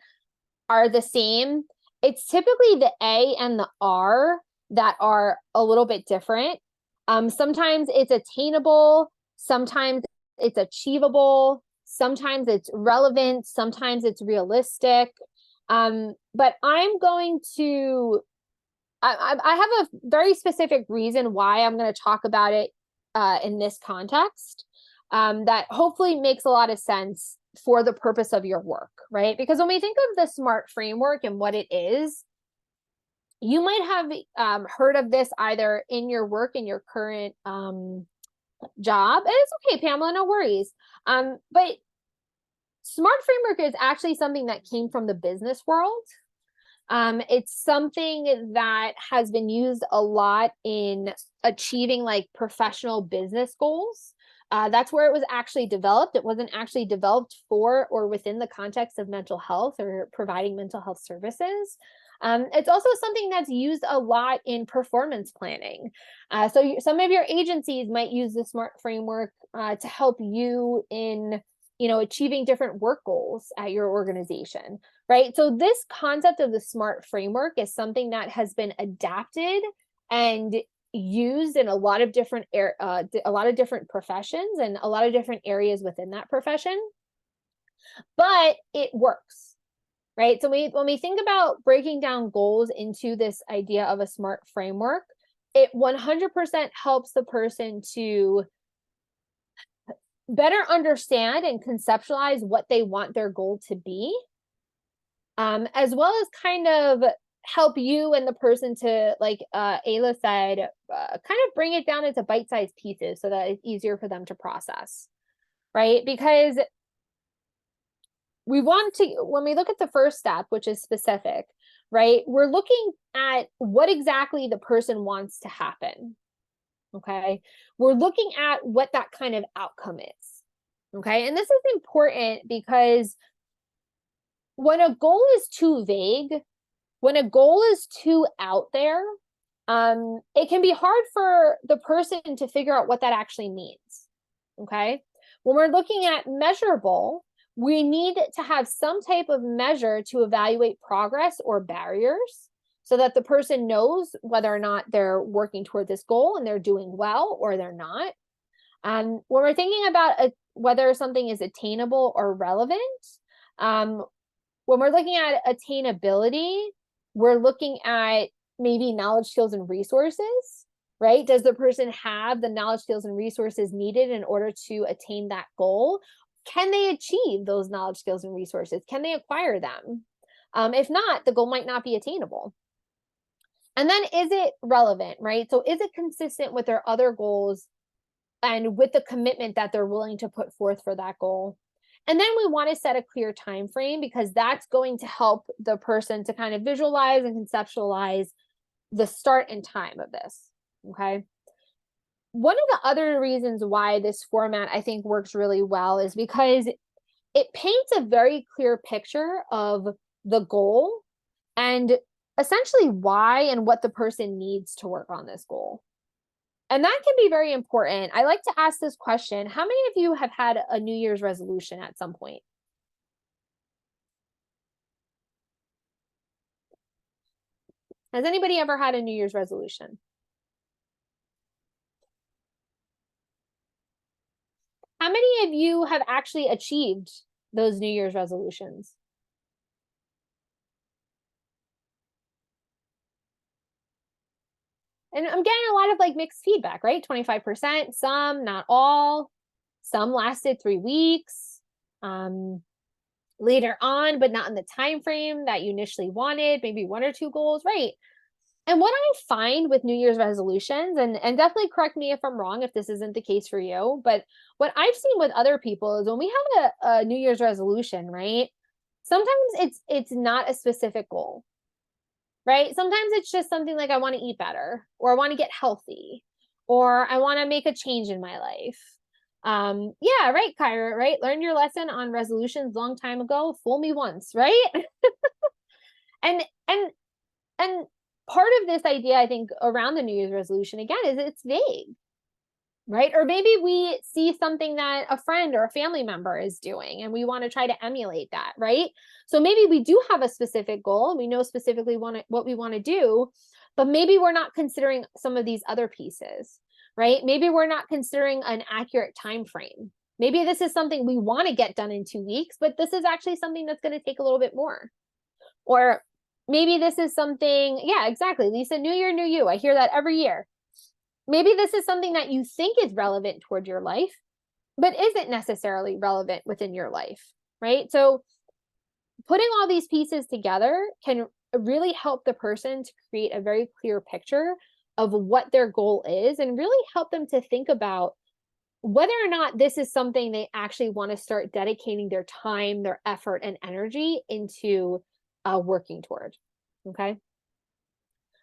are the same. It's typically the A and the R that are a little bit different. Sometimes it's attainable, sometimes it's achievable, sometimes it's relevant, sometimes it's realistic. But I'm going to, I have a very specific reason why I'm going to talk about it in this context, that hopefully makes a lot of sense for the purpose of your work, right? Because when we think of the SMART framework and what it is, you might have heard of this either in your work, in your current job, and it's okay, Pamela, no worries. But SMART framework is actually something that came from the business world. It's something that has been used a lot in achieving like professional business goals. That's where it was actually developed. It wasn't actually developed for or within the context of mental health or providing mental health services. It's also something that's used a lot in performance planning. So some of your agencies might use the SMART framework to help you in, achieving different work goals at your organization, right? So this concept of the SMART framework is something that has been adapted and used in a lot of different professions and a lot of different areas within that profession, but it works, right? So when we think about breaking down goals into this idea of a SMART framework, it 100% helps the person to better understand and conceptualize what they want their goal to be, as well as kind of help you and the person to, like Ayla said, kind of bring it down into bite-sized pieces so that it's easier for them to process, right? Because we want to, when we look at the first step, which is specific, right? We're looking at what exactly the person wants to happen. Okay. We're looking at what that kind of outcome is. Okay. And this is important because when a goal is too vague, when a goal is too out there, it can be hard for the person to figure out what that actually means. Okay. When we're looking at measurable, we need to have some type of measure to evaluate progress or barriers so that the person knows whether or not they're working toward this goal and they're doing well or they're not. When we're thinking about whether something is attainable or relevant, when we're looking at attainability, we're looking at maybe knowledge, skills, and resources, right? Does the person have the knowledge, skills, and resources needed in order to attain that goal? Can they achieve those knowledge, skills, and resources? Can they acquire them? If not, the goal might not be attainable. And then is it relevant, right? So is it consistent with their other goals and with the commitment that they're willing to put forth for that goal? And then we want to set a clear time frame because that's going to help the person to kind of visualize and conceptualize the start and time of this. Okay. One of the other reasons why this format I think works really well is because it paints a very clear picture of the goal and essentially why and what the person needs to work on this goal. And that can be very important. I like to ask this question. How many of you have had a New Year's resolution at some point? Has anybody ever had a New Year's resolution? How many of you have actually achieved those New Year's resolutions? And I'm getting a lot of like mixed feedback, right? 25%, some, not all. Some lasted 3 weeks. Later on, but not in the time frame that you initially wanted, maybe 1 or 2 goals, right? And what I find with New Year's resolutions, and definitely correct me if I'm wrong if this isn't the case for you, but what I've seen with other people is when we have a New Year's resolution, right? Sometimes it's not a specific goal, right? Sometimes it's just something like I want to eat better, or I want to get healthy, or I want to make a change in my life. Yeah, right, Kyra, right? Learn your lesson on resolutions long time ago. Fool me once, right? and and and part of this idea, I think, around the New Year's resolution again is it's vague, right? Or maybe we see something that a friend or a family member is doing and we want to try to emulate that, right? So maybe we do have a specific goal, we know specifically what we want to do, but maybe we're not considering some of these other pieces, right? Maybe we're not considering an accurate time frame. Maybe this is something we want to get done in 2 weeks, but this is actually something that's going to take a little bit more. Or maybe this is something, yeah, exactly. Lisa, new year, new you. I hear that every year. Maybe this is something that you think is relevant toward your life, but isn't necessarily relevant within your life, right? So putting all these pieces together can really help the person to create a very clear picture of what their goal is and really help them to think about whether or not this is something they actually want to start dedicating their time, their effort, and energy into working toward. Okay.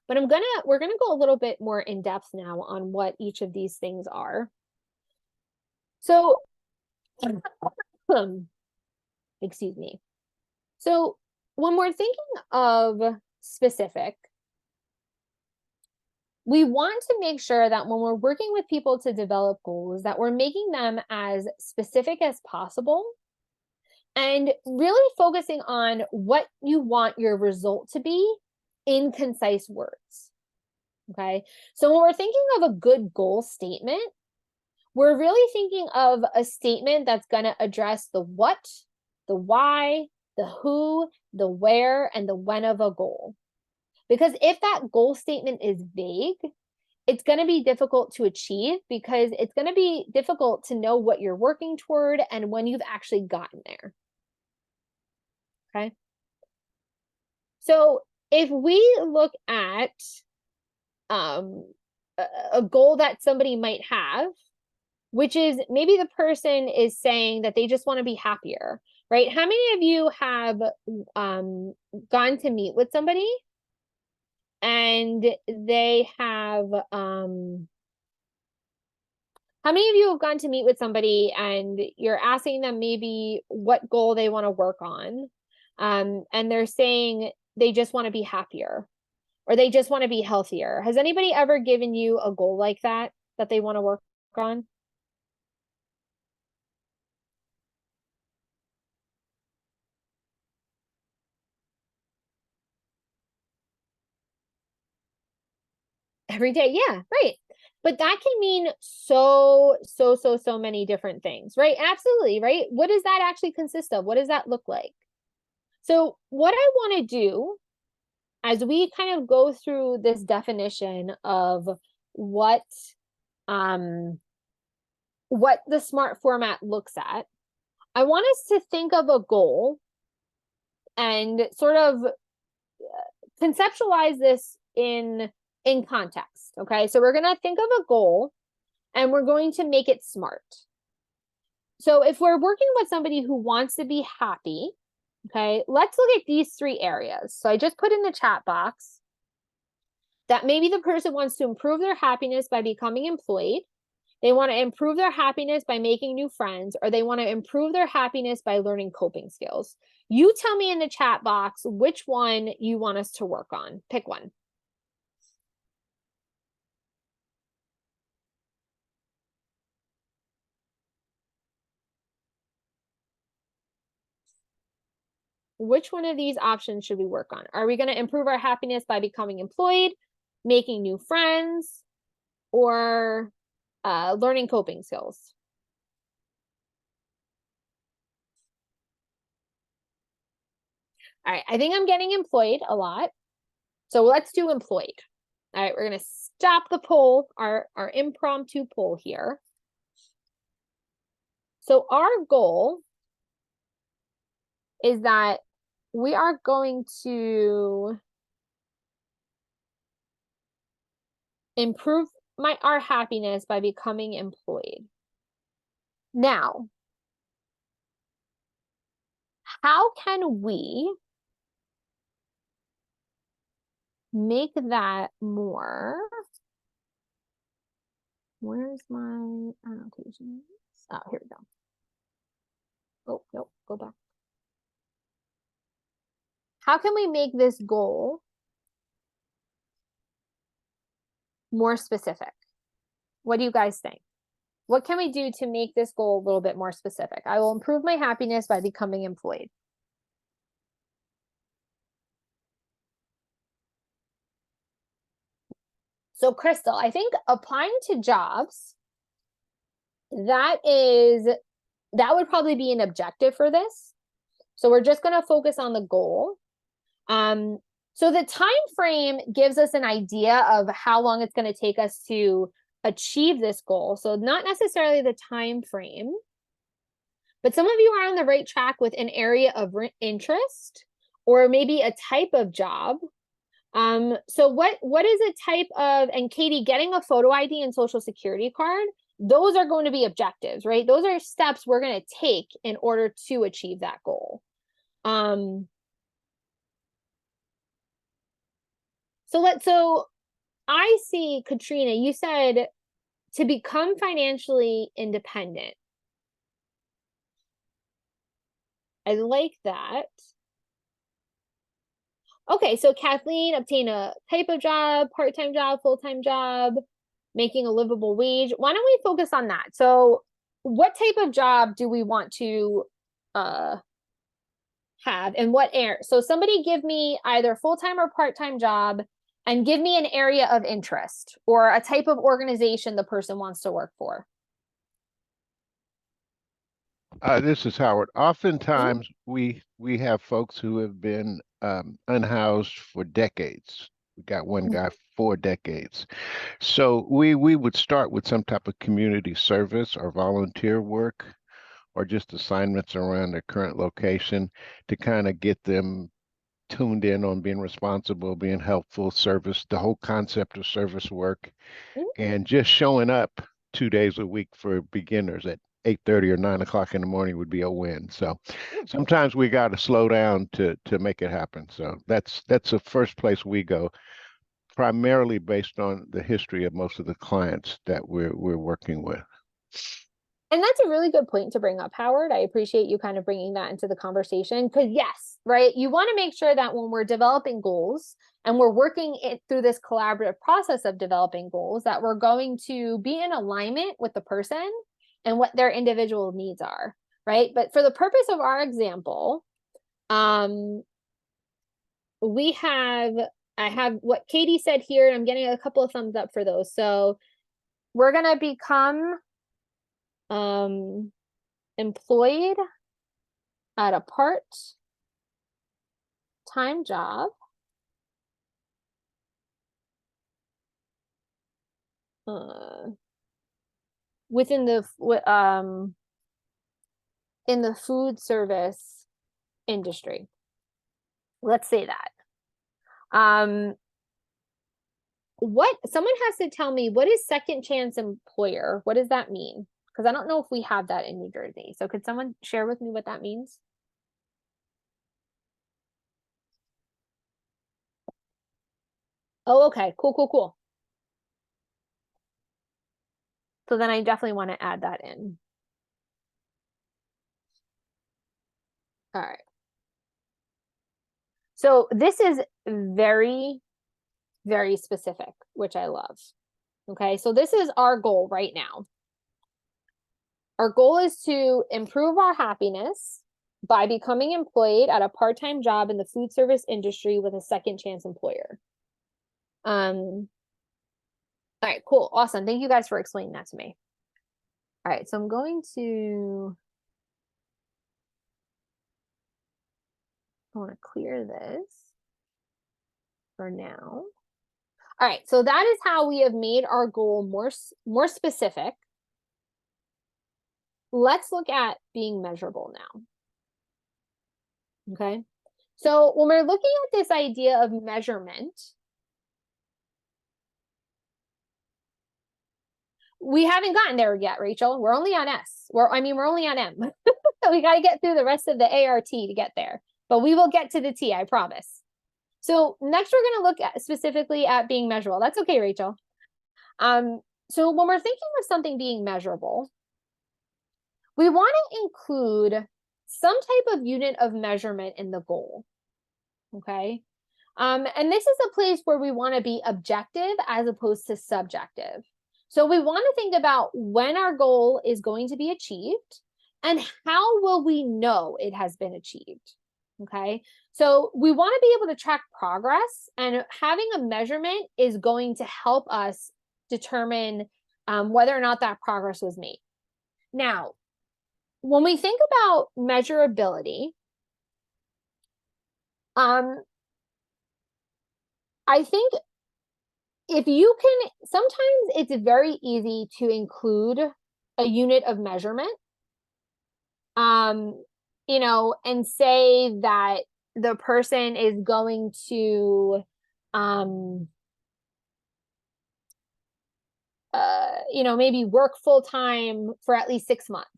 But we're gonna go a little bit more in depth now on what each of these things are. So, excuse me. So when we're thinking of specific, we want to make sure that when we're working with people to develop goals, that we're making them as specific as possible and really focusing on what you want your result to be in concise words. Okay. So when we're thinking of a good goal statement, we're really thinking of a statement that's going to address the what, the why, the who, the where, and the when of a goal. Because if that goal statement is vague, it's going to be difficult to achieve because it's going to be difficult to know what you're working toward and when you've actually gotten there. Okay. So if we look at a goal that somebody might have, which is maybe the person is saying that they just want to be happier, right? How many of you have gone to meet with somebody and they have how many of you have gone to meet with somebody and you're asking them maybe what goal they want to work on, and they're saying they just want to be happier or they just want to be healthier? Has anybody ever given you a goal like that they want to work on? Every day, yeah, right. But that can mean so many different things, right? Absolutely, right? What does that actually consist of? What does that look like? So what I want to do as we kind of go through this definition of what the SMART format looks at, I want us to think of a goal and sort of conceptualize this in context. Okay, so we're going to think of a goal and we're going to make it SMART. So if we're working with somebody who wants to be happy, okay, let's look at these 3 areas. So I just put in the chat box that maybe the person wants to improve their happiness by becoming employed. They want to improve their happiness by making new friends, or they want to improve their happiness by learning coping skills. You tell me in the chat box which one you want us to work on. Pick one. which one of these options should we work on? Are we going to improve our happiness by becoming employed, making new friends, or learning coping skills? All right, I think I'm getting employed a lot. So let's do employed. All right, we're going to stop the poll, our impromptu poll here. So our goal is that we are going to improve our happiness by becoming employed. Now, how can we make that more? Where's my annotations? Oh, here we go. Oh, nope, go back. How can we make this goal more specific? What do you guys think? What can we do to make this goal a little bit more specific? I will improve my happiness by becoming employed. So Crystal, I think applying to jobs, that would probably be an objective for this. So we're just going to focus on the goal. So the time frame gives us an idea of how long it's going to take us to achieve this goal. So not necessarily the time frame, but some of you are on the right track with an area of interest or maybe a type of job. So what is a type of, and Katie, getting a photo ID and social security card, those are going to be objectives, right? Those are steps we're going to take in order to achieve that goal. So I see, Katrina, you said to become financially independent. I like that. Okay, so Kathleen, obtain a type of job, part-time job, full-time job, making a livable wage. Why don't we focus on that? So what type of job do we want to have and what area? So somebody give me either full-time or part-time job and give me an area of interest or a type of organization the person wants to work for. This is Howard. Oftentimes, we have folks who have been unhoused for decades. We got one guy 4 decades. So we would start with some type of community service or volunteer work or just assignments around their current location to kind of get them tuned in on being responsible, being helpful, service, the whole concept of service work, and just showing up 2 days a week for beginners at 8:30 or 9 o'clock in the morning would be a win. So sometimes we got to slow down to make it happen. So that's the first place we go, primarily based on the history of most of the clients that we're working with. And that's a really good point to bring up, Howard. I appreciate you kind of bringing that into the conversation because yes, right. You want to make sure that when we're developing goals and we're working it through this collaborative process of developing goals, that we're going to be in alignment with the person and what their individual needs are, right? But for the purpose of our example, I have what Katie said here, and I'm getting a couple of thumbs up for those. So we're going to become employed at a part-time job within the in the food service industry. Let's say that. What someone has to tell me, what is second chance employer? What does that mean? Because I don't know if we have that in New Jersey. So could someone share with me what that means? Oh, okay. Cool. So then I definitely want to add that in. All right. So this is very, very specific, which I love. Okay, so this is our goal right now. Our goal is to improve our happiness by becoming employed at a part-time job in the food service industry with a second chance employer. All right, cool, awesome. Thank you guys for explaining that to me. All right, so I'm going to, I want to clear this for now. All right, so that is how we have made our goal more specific. Let's look at being measurable now. Okay, so when we're looking at this idea of measurement, we haven't gotten there yet, Rachel. We're only on S. We're only on M. We got to get through the rest of the ART to get there, but we will get to the T, I promise. So next we're going to look at specifically at being measurable. That's okay, Rachel. So when we're thinking of something being measurable, we want to include some type of unit of measurement in the goal. Okay. And this is a place where we want to be objective as opposed to subjective. So we want to think about when our goal is going to be achieved and how will we know it has been achieved. Okay, so we want to be able to track progress, and having a measurement is going to help us determine whether or not that progress was made. Now, when we think about measurability, I think if you can, sometimes it's very easy to include a unit of measurement, and say that the person is going to, maybe work full time for at least 6 months,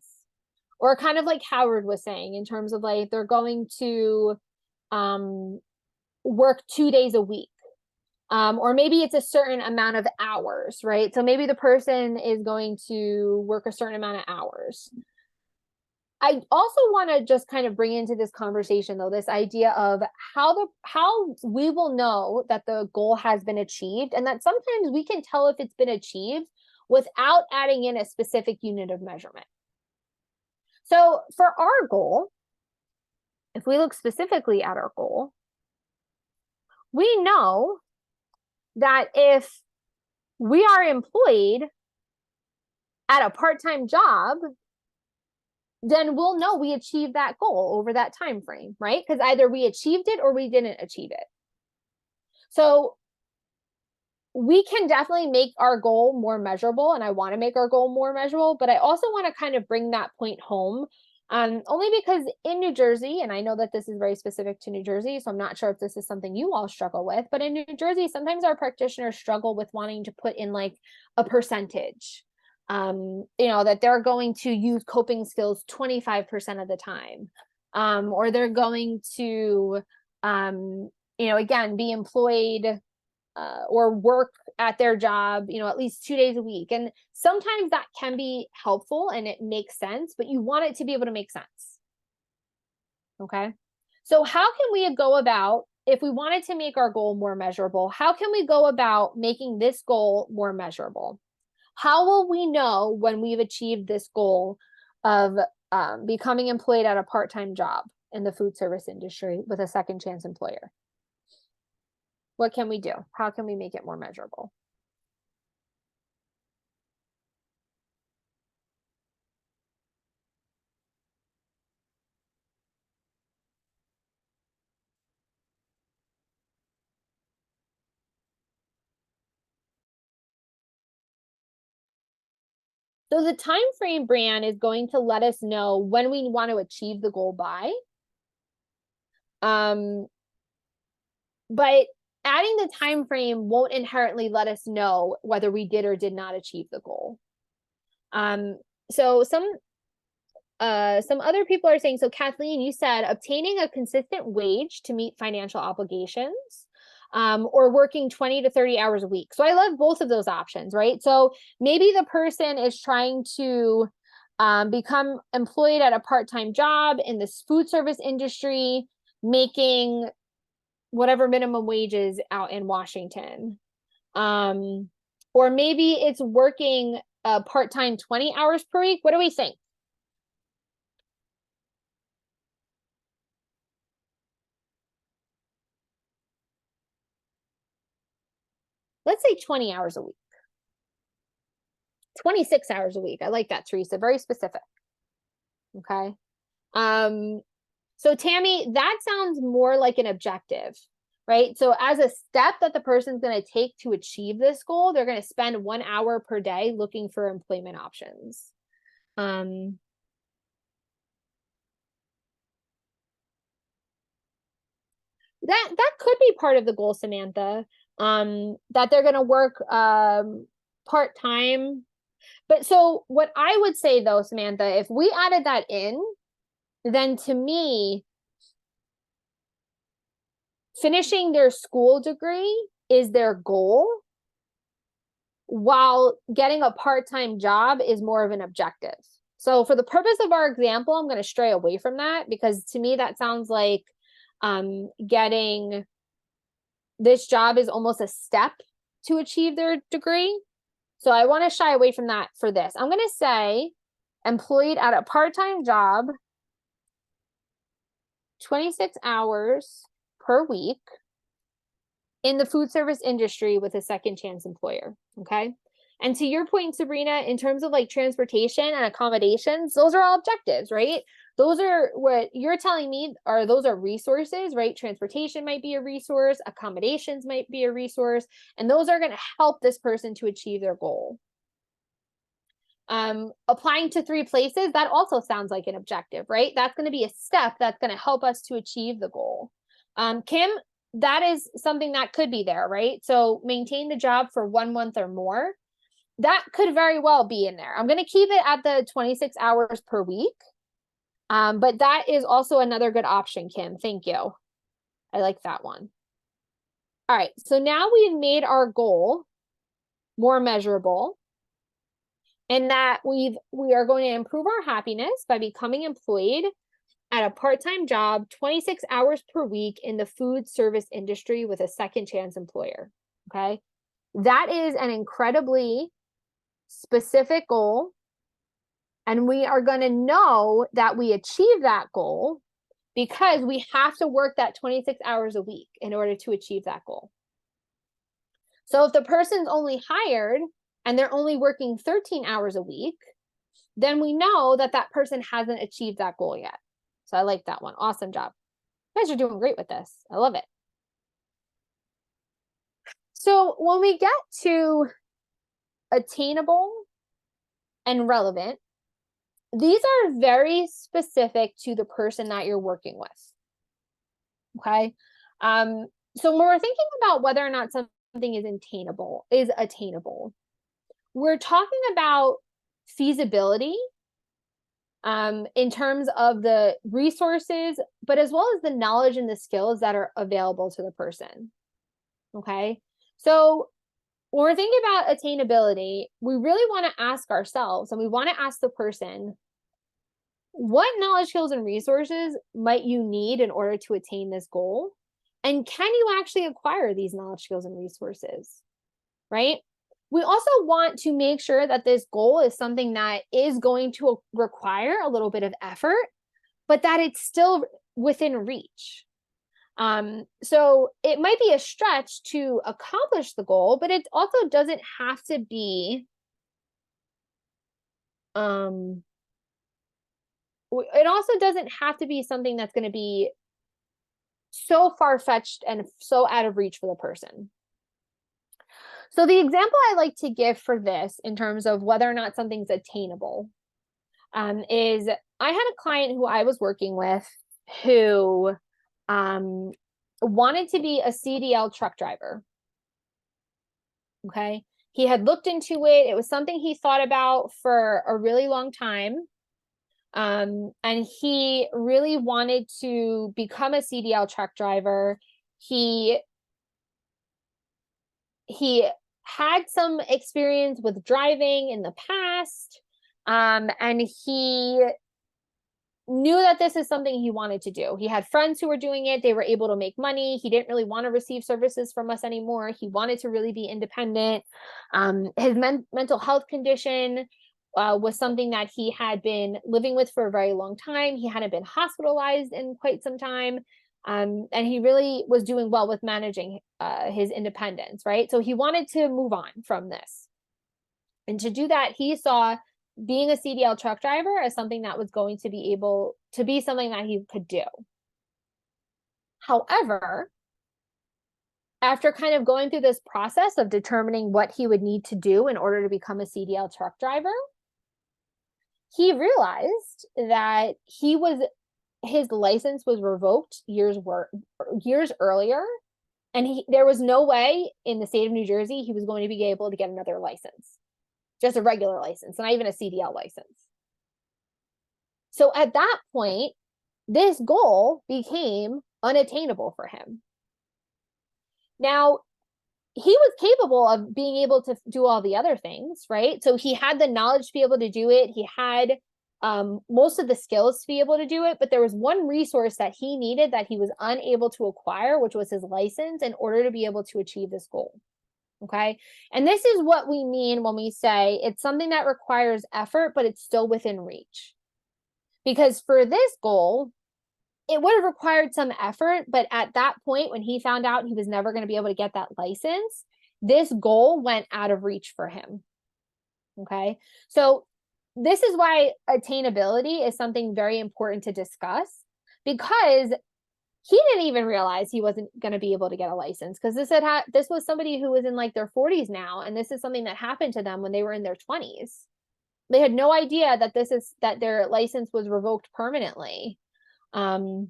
or kind of like Howard was saying, in terms of like, they're going to, work 2 days a week. Or maybe it's a certain amount of hours, right? So maybe the person is going to work a certain amount of hours. I also want to just kind of bring into this conversation, though, this idea of how we will know that the goal has been achieved, and that sometimes we can tell if it's been achieved without adding in a specific unit of measurement. So for our goal, if we look specifically at our goal, we know that if we are employed at a part-time job, then we'll know we achieved that goal over that time frame, right? Because either we achieved it or we didn't achieve it. So we can definitely make our goal more measurable, and I want to make our goal more measurable, but I also want to kind of bring that point home, only because in New Jersey, and I know that this is very specific to New Jersey, so I'm not sure if this is something you all struggle with, but in New Jersey, sometimes our practitioners struggle with wanting to put in like a percentage. That they're going to use coping skills 25% of the time, or they're going to, again, be employed or work at their job, at least 2 days a week. And sometimes that can be helpful and it makes sense, but you want it to be able to make sense. Okay. So how can we go about, if we wanted to make our goal more measurable, how can we go about making this goal more measurable? How will we know when we've achieved this goal of becoming employed at a part-time job in the food service industry with a second chance employer? What can we do? How can we make it more measurable? So the time frame, Brianne, is going to let us know when we want to achieve the goal by. But adding the time frame won't inherently let us know whether we did or did not achieve the goal. So some other people are saying, so Kathleen, you said obtaining a consistent wage to meet financial obligations, or working 20 to 30 hours a week. So I love both of those options, right? So maybe the person is trying to become employed at a part-time job in this food service industry, making whatever minimum wage is out in Washington. Or maybe it's working part-time 20 hours per week. What do we think? let's say 20 hours a week. 26 hours a week. I like that, Teresa. Very specific. Okay. So Tammy, that sounds more like an objective, right? So as a step that the person's going to take to achieve this goal, they're going to spend 1 hour per day looking for employment options. That could be part of the goal, Samantha, that they're going to work part-time. But so what I would say though, Samantha, if we added that in, then to me, finishing their school degree is their goal, while getting a part-time job is more of an objective. So for the purpose of our example, I'm going to stray away from that, because to me that sounds like getting this job is almost a step to achieve their degree. So I want to shy away from that for this. I'm going to say employed at a part-time job, 26 hours per week in the food service industry with a second chance employer. Okay. And to your point, Sabrina, in terms of like transportation and accommodations, those are all objectives, right? Those are what you're telling me are, those are resources, right? Transportation might be a resource, accommodations might be a resource, and those are going to help this person to achieve their goal. Applying to 3 places, that also sounds like an objective, right? That's going to be a step that's going to help us to achieve the goal. Kim, that is something that could be there, right? So maintain the job for 1 month or more. That could very well be in there. I'm going to keep it at the 26 hours per week. But that is also another good option, Kim. Thank you. I like that one. All right. So now we've made our goal more measurable, and that we are going to improve our happiness by becoming employed at a part-time job, 26 hours per week in the food service industry with a second chance employer. Okay. That is an incredibly specific goal. And we are going to know that we achieve that goal because we have to work that 26 hours a week in order to achieve that goal. So if the person's only hired and they're only working 13 hours a week, then we know that that person hasn't achieved that goal yet. So I like that one. Awesome job. You guys are doing great with this. I love it. So when we get to attainable and relevant, these are very specific to the person that you're working with. Okay. So when we're thinking about whether or not something is attainable, we're talking about feasibility in terms of the resources, but as well as the knowledge and the skills that are available to the person. Okay. So when we're thinking about attainability, we really want to ask ourselves, and we want to ask the person, what knowledge, skills, and resources might you need in order to attain this goal? And can you actually acquire these knowledge, skills, and resources, right? We also want to make sure that this goal is something that is going to require a little bit of effort, but that it's still within reach. So it might be a stretch to accomplish the goal, but it also doesn't have to be, it also doesn't have to be something that's going to be so far-fetched and so out of reach for the person. So the example I like to give for this in terms of whether or not something's attainable is I had a client who I was working with who wanted to be a CDL truck driver. Okay. He had looked into it. It was something he thought about for a really long time. And he really wanted to become a CDL truck driver. He had some experience with driving in the past, and he knew that this is something he wanted to do. He had friends who were doing it. They were able to make money. He didn't really want to receive services from us anymore. He wanted to really be independent. His mental health condition was something that he had been living with for a very long time. He hadn't been hospitalized in quite some time. And he really was doing well with managing his independence, right? So he wanted to move on from this. And to do that, he saw being a CDL truck driver as something that was going to be able to be something that he could do. However, after kind of going through this process of determining what he would need to do in order to become a CDL truck driver, he realized that his license was revoked years earlier, and there was no way in the state of New Jersey he was going to be able to get another license, just a regular license, not even a CDL license. So at that point, this goal became unattainable for him. Now, he was capable of being able to do all the other things, right? So he had the knowledge to be able to do it. He had most of the skills to be able to do it, but there was one resource that he needed that he was unable to acquire, which was his license, in order to be able to achieve this goal. Okay. And this is what we mean when we say it's something that requires effort, but it's still within reach. Because for this goal, it would have required some effort, but at that point, when he found out he was never going to be able to get that license, this goal went out of reach for him. Okay. So this is why attainability is something very important to discuss, because he didn't even realize he wasn't going to be able to get a license, because this was somebody who was in like their 40s now, and this is something that happened to them when they were in their 20s. They had no idea that their license was revoked permanently. It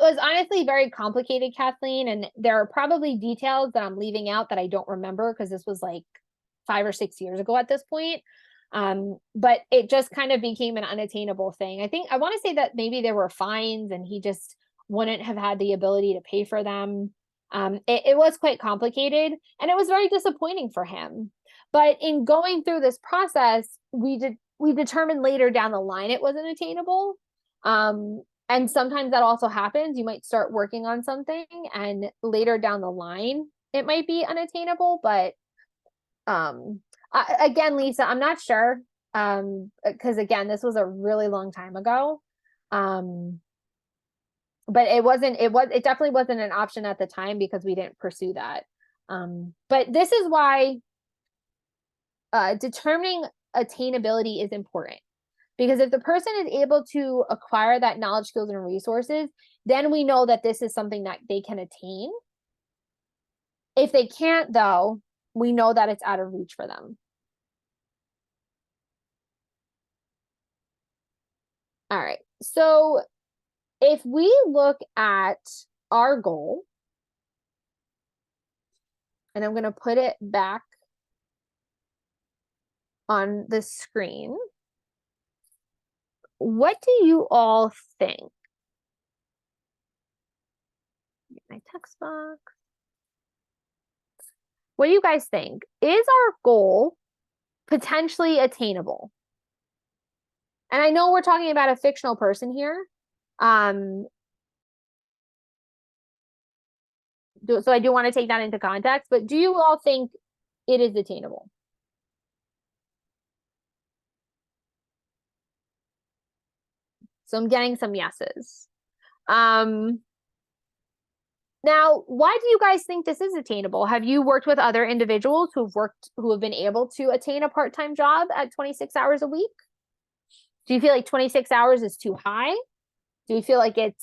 was honestly very complicated, Kathleen, and there are probably details that I'm leaving out that I don't remember because this was like 5 or 6 years ago at this point. But it just kind of became an unattainable thing. I want to say that maybe there were fines and he just wouldn't have had the ability to pay for them. It was quite complicated, and it was very disappointing for him. But in going through this process, we determined later down the line it wasn't attainable. And sometimes that also happens. You might start working on something, and later down the line it might be unattainable. But again, Lisa, I'm not sure, because again, this was a really long time ago. But it definitely wasn't an option at the time because we didn't pursue that. But this is why determining attainability is important, because if the person is able to acquire that knowledge, skills, and resources, then we know that this is something that they can attain. If they can't, though, we know that it's out of reach for them. All right. So if we look at our goal, and I'm going to put it back on the screen, what do you all think? Get my text box. What do you guys think? Is our goal potentially attainable? And I know we're talking about a fictional person here. So I do want to take that into context, but do you all think it is attainable? So I'm getting some yeses. Now, why do you guys think this is attainable? Have you worked with other individuals who have been able to attain a part-time job at 26 hours a week? Do you feel like 26 hours is too high? Do you feel like it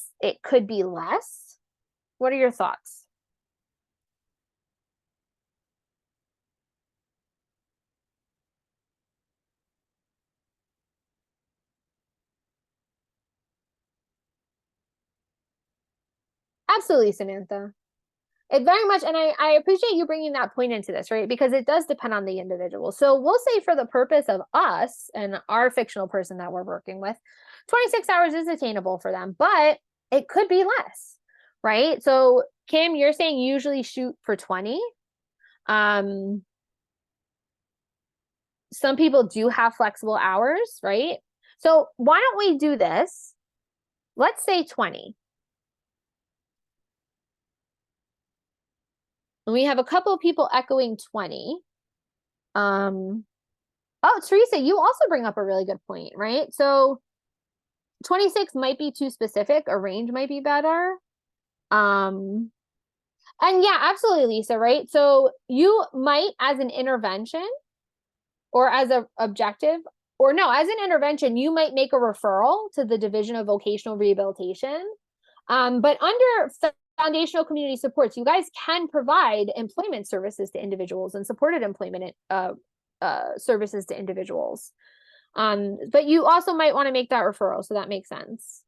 could be less? What are your thoughts? Absolutely, Samantha. It very much, and I appreciate you bringing that point into this, right? Because it does depend on the individual. So we'll say, for the purpose of us and our fictional person that we're working with, 26 hours is attainable for them, but it could be less, right? So Kim, you're saying usually shoot for 20. Some people do have flexible hours, right? So why don't we do this? Let's say 20. And we have a couple of people echoing 20. Oh, Teresa, you also bring up a really good point, right? So 26 might be too specific. A range might be better. And yeah, absolutely, Lisa, right? So you might, as an intervention or as a objective, or no, as an intervention, you might make a referral to the Division of Vocational Rehabilitation. But under foundational community supports, you guys can provide employment services to individuals and supported employment services to individuals. But you also might want to make that referral, so that makes sense.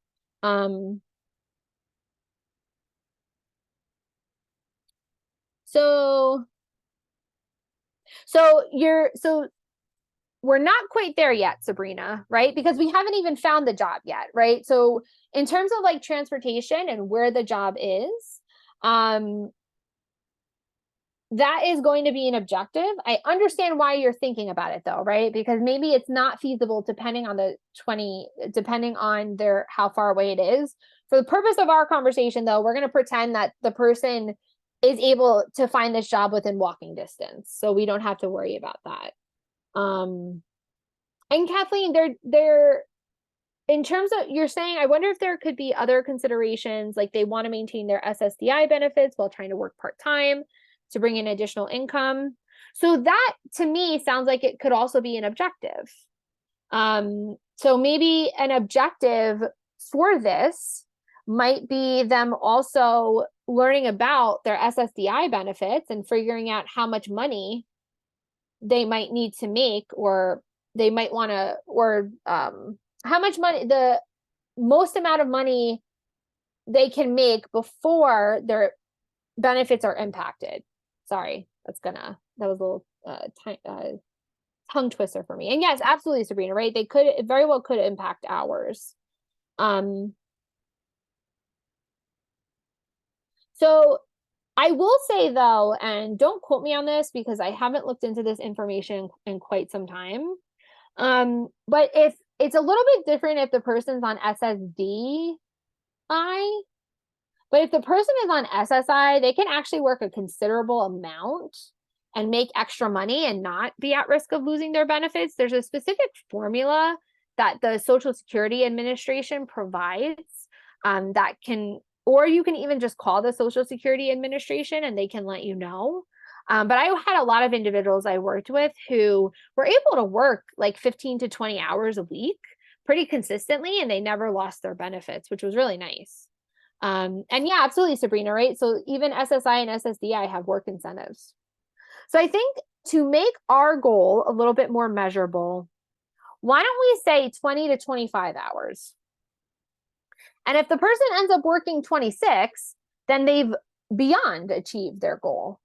So we're not quite there yet, Sabrina, right? Because we haven't even found the job yet, right? So in terms of like transportation and where the job is, that is going to be an objective. I understand why you're thinking about it though, right? Because maybe it's not feasible depending on how far away it is. For the purpose of our conversation though, we're going to pretend that the person is able to find this job within walking distance. So we don't have to worry about that. And Kathleen, they're in terms of, you're saying, I wonder if there could be other considerations, like they want to maintain their SSDI benefits while trying to work part-time to bring in additional income. So that to me sounds like it could also be an objective. So maybe an objective for this might be them also learning about their SSDI benefits and figuring out how much money they might need to make, or they might want to, or how much money, the most amount of money they can make before their benefits are impacted. Sorry, that was a little tongue twister for me. And yes, absolutely, Sabrina, right? It very well could impact hours. So I will say though, and don't quote me on this because I haven't looked into this information in quite some time. But if it's a little bit different if the person's on SSDI, but if the person is on SSI, they can actually work a considerable amount and make extra money and not be at risk of losing their benefits. There's a specific formula that the Social Security Administration provides that can, or you can even just call the Social Security Administration and they can let you know. But I had a lot of individuals I worked with who were able to work like 15 to 20 hours a week pretty consistently, and they never lost their benefits, which was really nice. And yeah, absolutely, Sabrina, right? So even SSI and SSDI have work incentives. So I think to make our goal a little bit more measurable, why don't we say 20 to 25 hours? And if the person ends up working 26, then they've beyond achieved their goal,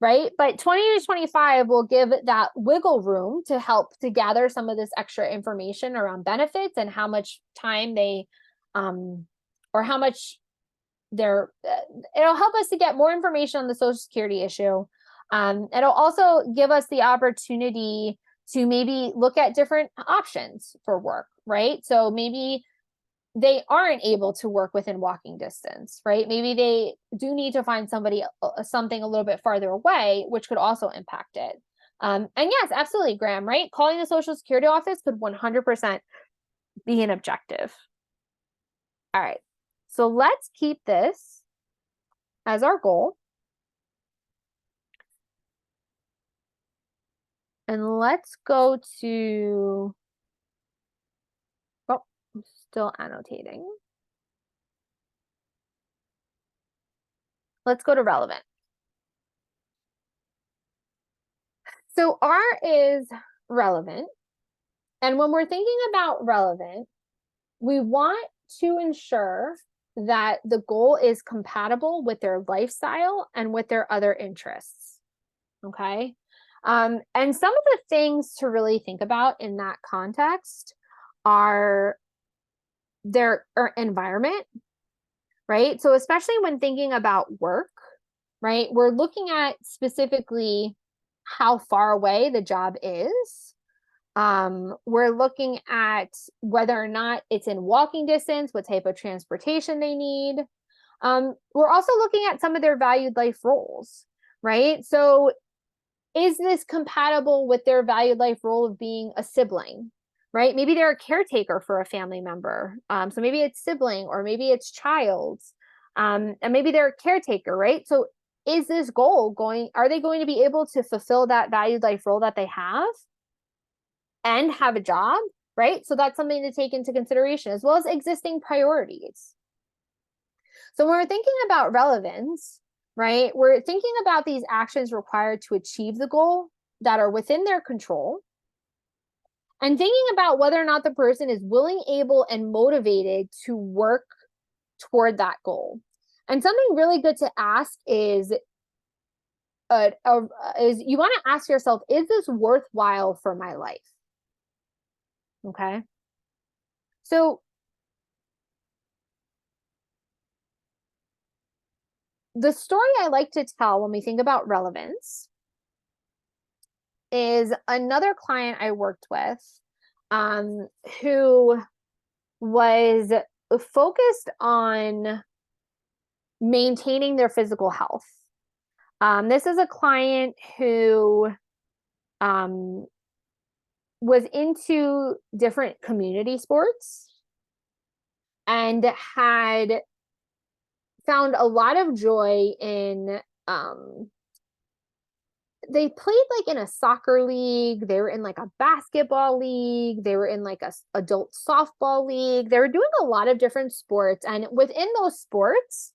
right? But 20 to 25 will give that wiggle room to help to gather some of this extra information around benefits and how much time they, or how much they're, it'll help us to get more information on the Social Security issue. It'll also give us the opportunity to maybe look at different options for work, right? So maybe they aren't able to work within walking distance, right? Maybe they do need to find something a little bit farther away, which could also impact it. And yes, absolutely, Graham, right? Calling the Social Security office could 100% be an objective. All right, so let's keep this as our goal. And let's go to, oh, I'm still annotating. Let's go to relevant. So R is relevant. And when we're thinking about relevant, we want to ensure that the goal is compatible with their lifestyle and with their other interests. Okay. And some of the things to really think about in that context are their environment, right? So especially when thinking about work, right, we're looking at specifically how far away the job is. We're looking at whether or not it's in walking distance, what type of transportation they need. We're also looking at some of their valued life roles, right? So is this compatible with their valued life role of being a sibling, right? Maybe they're a caretaker for a family member. So maybe it's sibling or maybe it's child. And maybe they're a caretaker, right? So is this goal are they going to be able to fulfill that valued life role that they have and have a job, right? So that's something to take into consideration, as well as existing priorities. So when we're thinking about relevance, right, we're thinking about these actions required to achieve the goal that are within their control, and thinking about whether or not the person is willing, able, and motivated to work toward that goal. And something really good to ask is you want to ask yourself, is this worthwhile for my life? Okay. So the story I like to tell when we think about relevance is another client I worked with who was focused on maintaining their physical health. This is a client who was into different community sports and had found a lot of joy in they played like in a soccer league, they were in like a basketball league, they were in like a adult softball league. They were doing a lot of different sports, and within those sports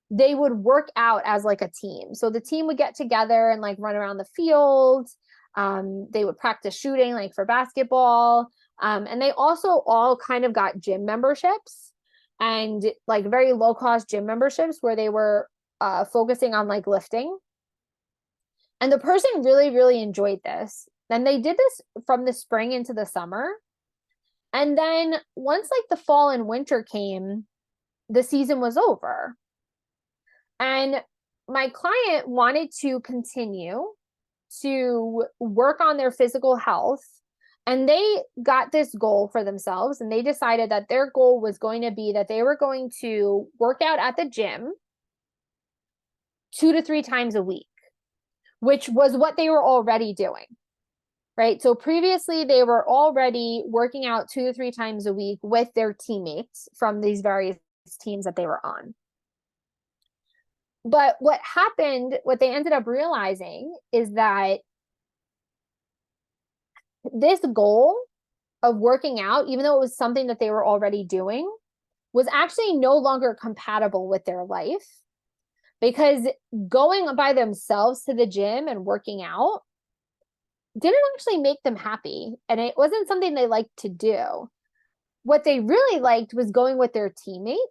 they would work out as like a team. So the team would get together and like run around the field. They would practice shooting like for basketball. And they also all kind of got gym memberships, and like very low cost gym memberships where they were focusing on like lifting. And the person really, really enjoyed this. And they did this from the spring into the summer. And then once like the fall and winter came, the season was over. And my client wanted to continue to work on their physical health. And they got this goal for themselves. And they decided that their goal was going to be that they were going to work out at the gym 2 to 3 times a week, which was what they were already doing, right? So previously they were already working out 2 to 3 times a week with their teammates from these various teams that they were on. But what they ended up realizing is that this goal of working out, even though it was something that they were already doing, was actually no longer compatible with their life, because going by themselves to the gym and working out didn't actually make them happy. And it wasn't something they liked to do. What they really liked was going with their teammates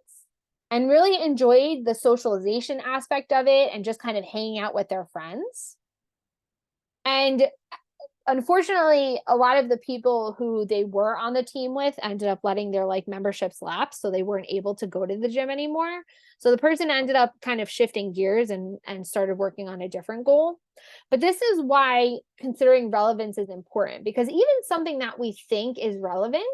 and really enjoyed the socialization aspect of it and just kind of hanging out with their friends. And unfortunately, a lot of the people who they were on the team with ended up letting their like memberships lapse, so they weren't able to go to the gym anymore. So the person ended up kind of shifting gears and started working on a different goal. But this is why considering relevance is important, because even something that we think is relevant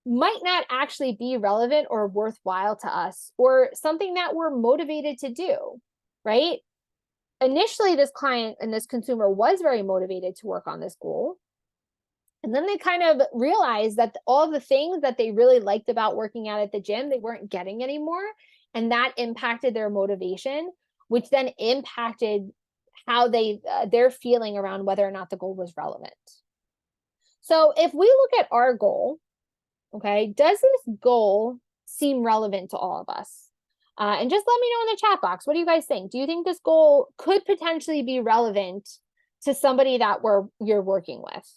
might not actually be relevant or worthwhile to us, or something that we're motivated to do, right? Initially, this client and this consumer was very motivated to work on this goal. And then they kind of realized that all of the things that they really liked about working out at the gym, they weren't getting anymore. And that impacted their motivation, which then impacted how they're feeling around whether or not the goal was relevant. So if we look at our goal, okay, does this goal seem relevant to all of us? And just let me know in the chat box, what do you guys think? Do you think this goal could potentially be relevant to somebody that you're working with?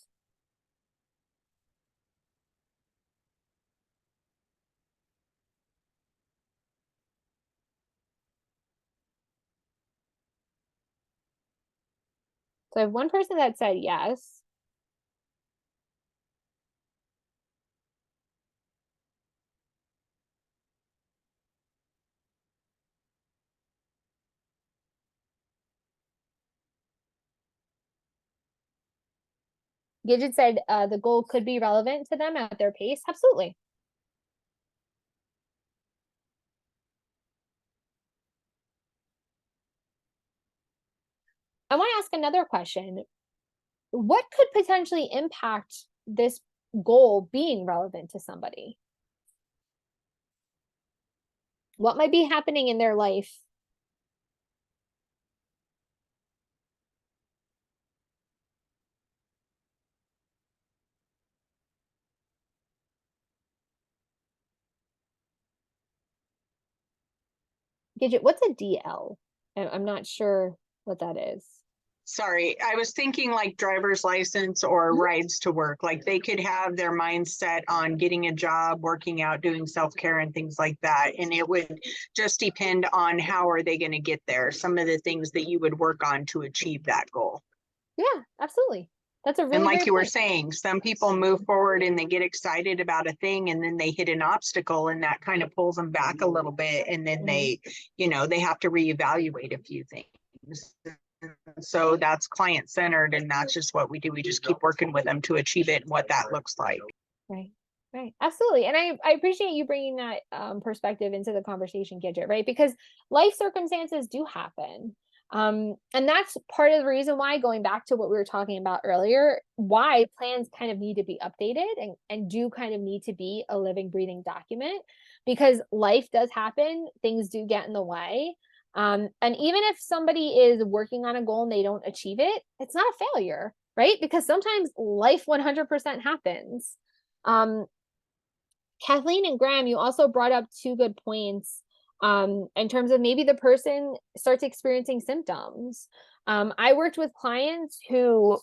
So I have one person that said yes. Gidget said the goal could be relevant to them at their pace. Absolutely. I want to ask another question. What could potentially impact this goal being relevant to somebody? What might be happening in their life? Gidget, what's a DL? I'm not sure what that is. Sorry, I was thinking like driver's license or rides to work. Like they could have their mindset on getting a job, working out, doing self-care and things like that. And it would just depend on how are they going to get there. Some of the things that you would work on to achieve that goal. Yeah, absolutely. That's a really And like great you were point. saying, some people move forward and they get excited about a thing and then they hit an obstacle and that kind of pulls them back a little bit. And then they, you know, they have to reevaluate a few things. So that's client centered and that's just what we do. We just keep working with them to achieve it and what that looks like. Right. Right. Absolutely. And I appreciate you bringing that perspective into the conversation, Gidget, right? Because life circumstances do happen. And that's part of the reason why, going back to what we were talking about earlier, why plans kind of need to be updated and do kind of need to be a living, breathing document, because life does happen. Things do get in the way. And even if somebody is working on a goal and they don't achieve it, it's not a failure, right? Because sometimes life 100% happens. Kathleen and Graham, you also brought up two good points in terms of maybe the person starts experiencing symptoms. I worked with clients who,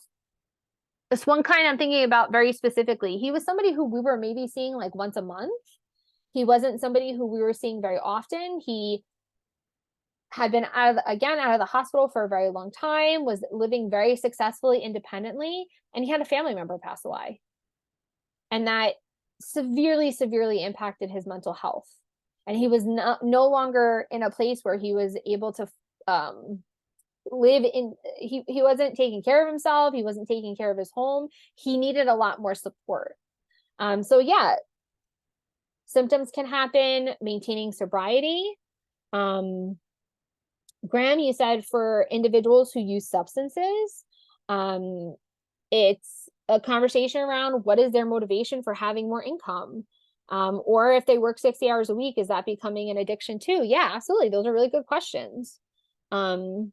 this one client I'm thinking about very specifically, he was somebody who we were maybe seeing like once a month. He wasn't somebody who we were seeing very often. He had been out of the hospital for a very long time, was living very successfully independently, and he had a family member pass away. And that severely, severely impacted his mental health. And he was no longer in a place where he was able to live in, he wasn't taking care of himself. He wasn't taking care of his home. He needed a lot more support. So yeah, symptoms can happen, maintaining sobriety. Graham, you said for individuals who use substances, it's a conversation around what is their motivation for having more income. Or if they work 60 hours a week, is that becoming an addiction too? Yeah, absolutely. Those are really good questions. And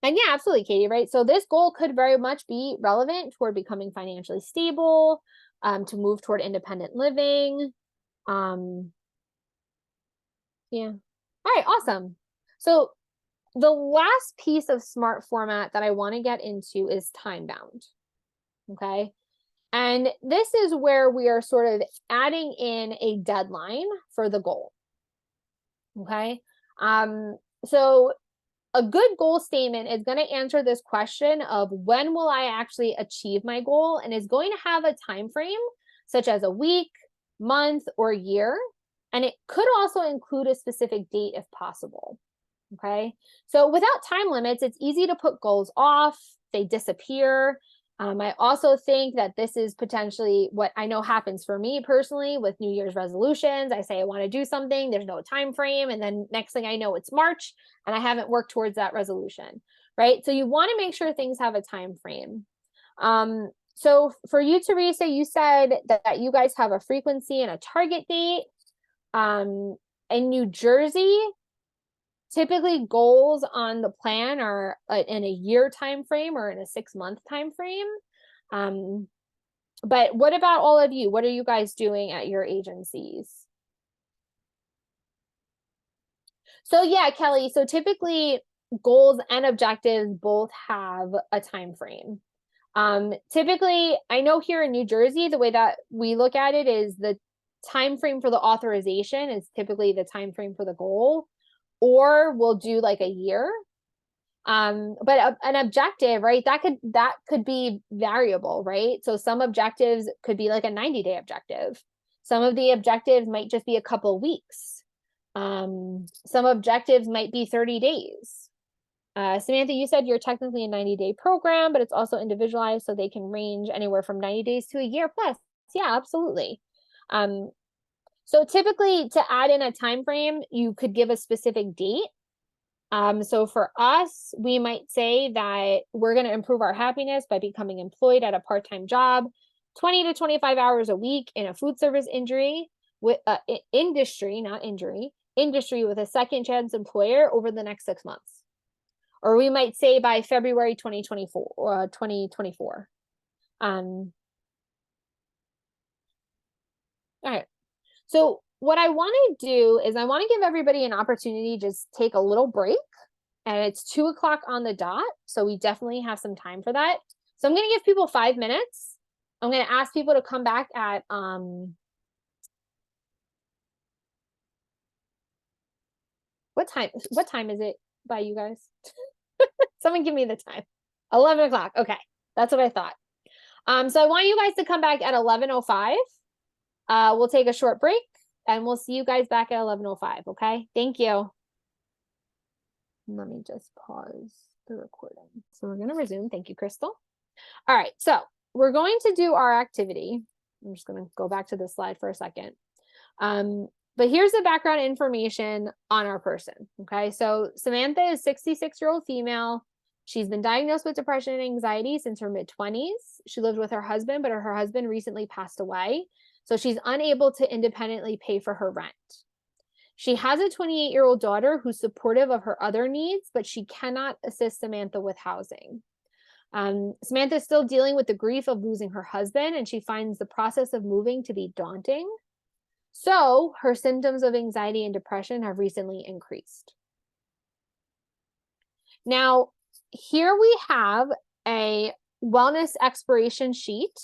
yeah, absolutely, Katie, right? So this goal could very much be relevant toward becoming financially stable, to move toward independent living. Yeah. All right, awesome. So the last piece of SMART format that I want to get into is time bound. Okay. And this is where we are sort of adding in a deadline for the goal. Okay. So a good goal statement is going to answer this question of when will I actually achieve my goal, and is going to have a time frame such as a week, month, or year. And it could also include a specific date if possible. Okay. So without time limits, it's easy to put goals off, they disappear. I also think that this is potentially what I know happens for me personally with New Year's resolutions. I say I want to do something, there's no time frame, and then next thing I know, it's March and I haven't worked towards that resolution, right? So you want to make sure things have a time frame. So for you, Teresa, you said that you guys have a frequency and a target date. In New Jersey, typically goals on the plan are in a year time frame or in a 6-month time frame. But what about all of you? What are you guys doing at your agencies? So yeah, Kelly, so typically goals and objectives both have a time frame. Typically, I know here in New Jersey, the way that we look at it is the time frame for the authorization is typically the time frame for the goal, or we'll do like a year. But an objective, right? That could be variable, right? So some objectives could be like a 90-day objective. Some of the objectives might just be a couple of weeks. Some objectives might be 30 days. Samantha, you said you're technically a 90-day program, but it's also individualized, so they can range anywhere from 90 days to a year plus. Yeah, absolutely. So typically to add in a time frame, you could give a specific date. So for us, we might say that we're going to improve our happiness by becoming employed at a part-time job, 20 to 25 hours a week in a food service industry with industry, not injury, industry with a second chance employer over the next 6 months. Or we might say by February 2024 or 2024. All right. So what I want to do is I want to give everybody an opportunity to just take a little break, and it's 2 o'clock on the dot. So we definitely have some time for that. So I'm going to give people 5 minutes. I'm going to ask people to come back at, what time is it by you guys? Someone give me the time. 11 o'clock. Okay. That's what I thought. So I want you guys to come back at 11:05. We'll take a short break and we'll see you guys back at 11:05. Okay. Thank you. Let me just pause the recording. So we're going to resume. Thank you, Crystal. All right. So we're going to do our activity. I'm just going to go back to this slide for a second. But here's the background information on our person. Okay. So Samantha is 66-year-old female. She's been diagnosed with depression and anxiety since her mid-20s. She lived with her husband, but her husband recently passed away. So she's unable to independently pay for her rent. She has a 28-year-old daughter who's supportive of her other needs, but she cannot assist Samantha with housing. Samantha is still dealing with the grief of losing her husband, and she finds the process of moving to be daunting. So her symptoms of anxiety and depression have recently increased. Now, here we have a wellness exploration sheet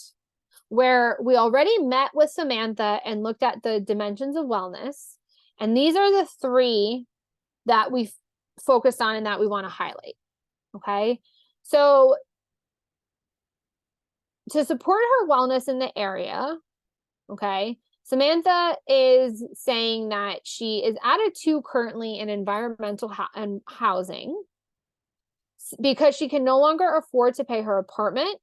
where we already met with Samantha and looked at the dimensions of wellness. And these are the 3 that we focused on and that we want to highlight. Okay. So to support her wellness in the area, okay, Samantha is saying that she is at a 2 currently in environmental housing because she can no longer afford to pay her apartment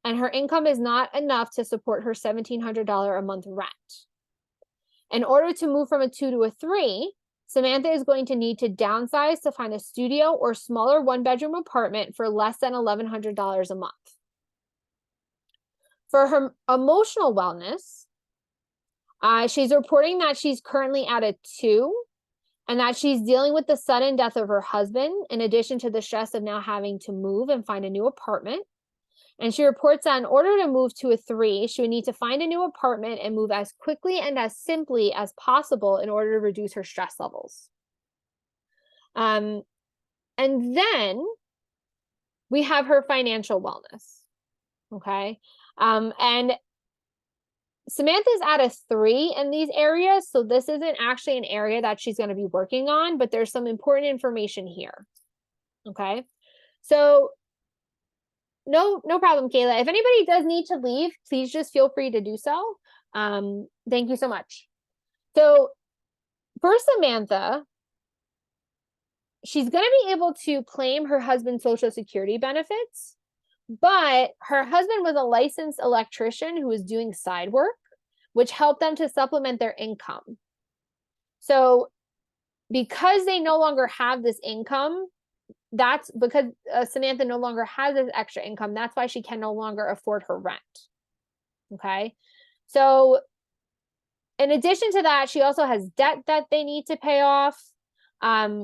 and her income is not enough to support her $1,700 a month rent. In order to move from a 2 to a 3, Samantha is going to need to downsize to find a studio or smaller 1-bedroom apartment for less than $1,100 a month. For her emotional wellness, she's reporting that she's currently at a 2 and that she's dealing with the sudden death of her husband, in addition to the stress of now having to move and find a new apartment. And she reports that in order to move to a 3, she would need to find a new apartment and move as quickly and as simply as possible in order to reduce her stress levels. And then we have her financial wellness. Okay. And Samantha's at a 3 in these areas. So this isn't actually an area that she's going to be working on, but there's some important information here. Okay. So no problem, Kayla. If anybody does need to leave, please just feel free to do so. Thank you so much. So for Samantha, she's going to be able to claim her husband's Social Security benefits, but her husband was a licensed electrician who was doing side work, which helped them to supplement their income. So because they no longer have this income, that's because Samantha no longer has this extra income. That's why she can no longer afford her rent. Okay. So in addition to that, she also has debt that they need to pay off,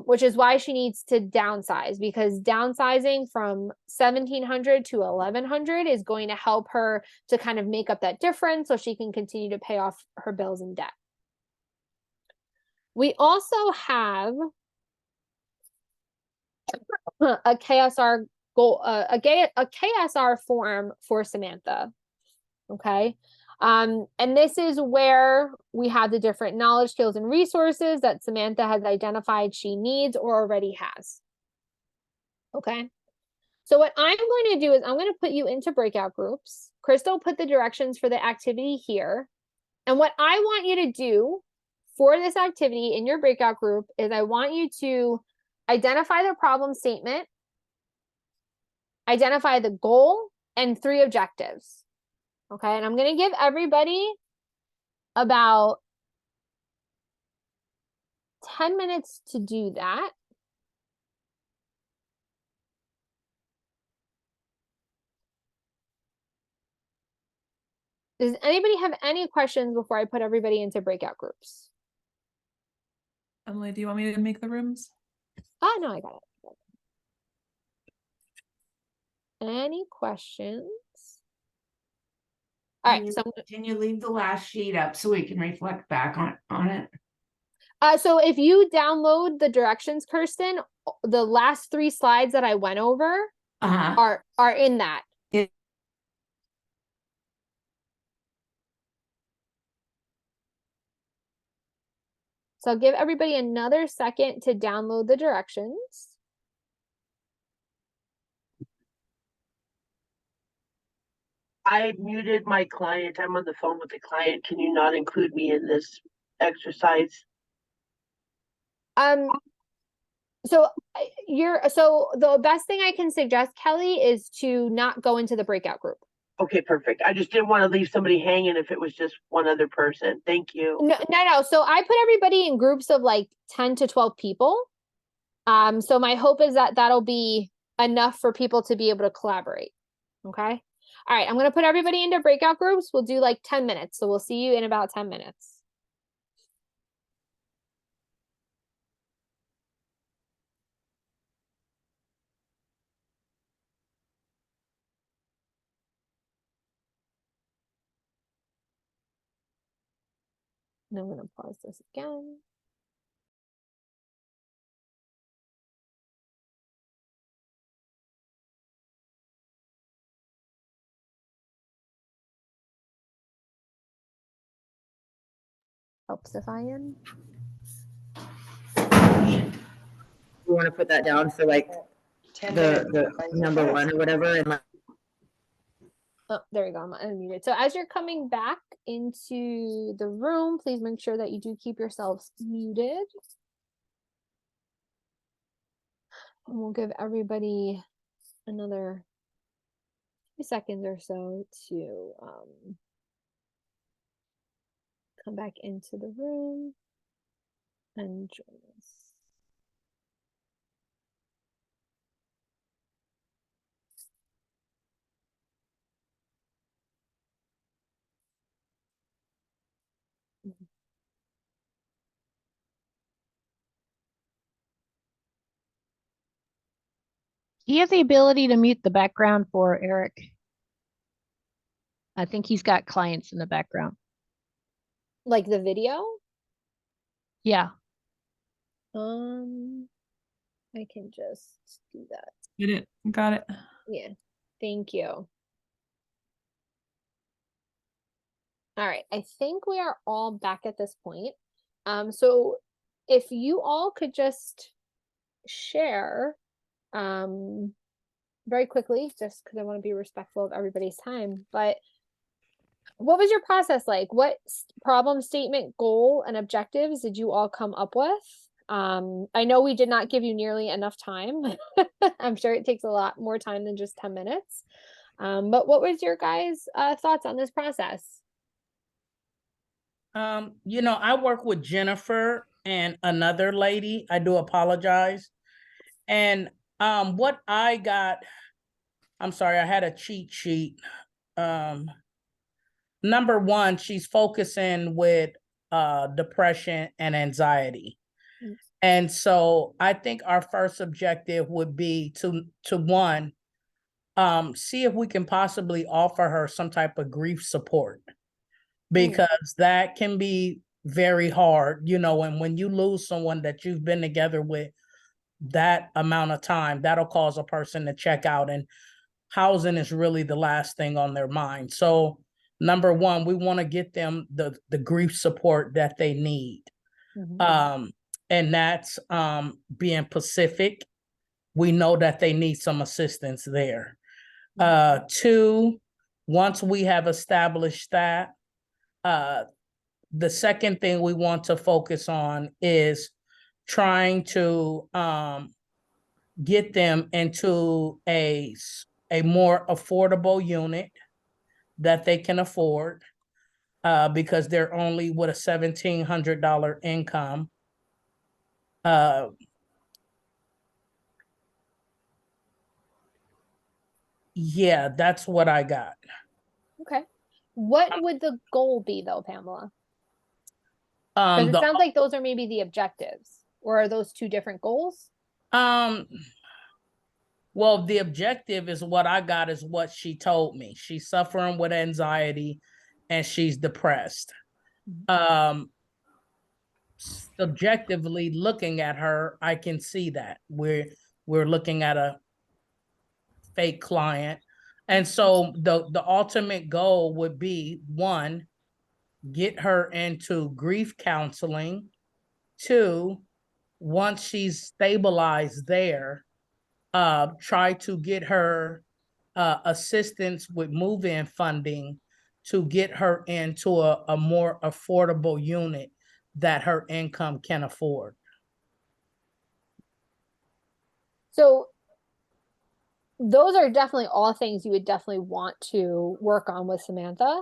which is why she needs to downsize, because downsizing from 1,700 to 1,100 is going to help her to kind of make up that difference so she can continue to pay off her bills and debt. We also have a KSR goal, a KSR form for Samantha. Okay. And this is where we have the different knowledge, skills, and resources that Samantha has identified she needs or already has. Okay. So what I'm going to do is I'm going to put you into breakout groups. Crystal put the directions for the activity here. And what I want you to do for this activity in your breakout group is I want you to identify the problem statement, identify the goal, and 3 objectives. Okay, and I'm going to give everybody about 10 minutes to do that. Does anybody have any questions before I put everybody into breakout groups? Emily, do you want me to make the rooms? Oh, no, I got it. Any questions? All right, so Can you leave the last sheet up so we can reflect back on it? so if you download the directions, Kirsten, the last 3 slides that I went over are in that. So I'll give everybody another second to download the directions. I muted my client. I'm on the phone with the client. Can you not include me in this exercise? So the best thing I can suggest, Kelly, is to not go into the breakout group. Okay, perfect. I just didn't want to leave somebody hanging if it was just one other person. Thank you. No. So I put everybody in groups of like 10 to 12 people. So my hope is that that'll be enough for people to be able to collaborate. Okay. All right. I'm going to put everybody into breakout groups. We'll do like 10 minutes. So we'll see you in about 10 minutes. And I'm going to pause this again. Helps if I am. You want to put that down for like the number 1 or whatever, and Oh, there we go. I'm unmuted. So as you're coming back into the room, please make sure that you do keep yourselves muted. And we'll give everybody another few seconds or so to come back into the room and join us. Do you have the ability to mute the background for Eric? I think he's got clients in the background. Like the video? Yeah. I can just do that. Did it? Got it. Yeah. Thank you. All right. I think we are all back at this point. So if you all could just share very quickly, just because I want to be respectful of everybody's time, but what was your process like? What problem statement, goal, and objectives did you all come up with? I know we did not give you nearly enough time. I'm sure it takes a lot more time than just 10 minutes. But what was your guys' thoughts on this process? I work with Jennifer and another lady. I do apologize. And what I got, I'm sorry, I had a cheat sheet. Number 1, she's focusing with depression and anxiety. And so I think our first objective would be to one, see if we can possibly offer her some type of grief support, because that can be very hard, and when you lose someone that you've been together with that amount of time, that'll cause a person to check out, and housing is really the last thing on their mind. So number 1, we want to get them the grief support that they need. And that's being Pacific. We know that they need some assistance there. 2, once we have established that, the second thing we want to focus on is trying to get them into a more affordable unit that they can afford, because they're only with a $1,700 income. Yeah, that's what I got. Okay. What would the goal be though, Pamela? Because it The, sounds like those are maybe the objectives, or are those two different goals? well, the objective is what I got is what she told me. She's suffering with anxiety and she's depressed. Subjectively looking at her, I can see that we're looking at a fake client. And so the ultimate goal would be, one, get her into grief counseling. Two, once she's stabilized there, try to get her assistance with move-in funding to get her into a more affordable unit that her income can afford. So those are definitely all things you would definitely want to work on with Samantha.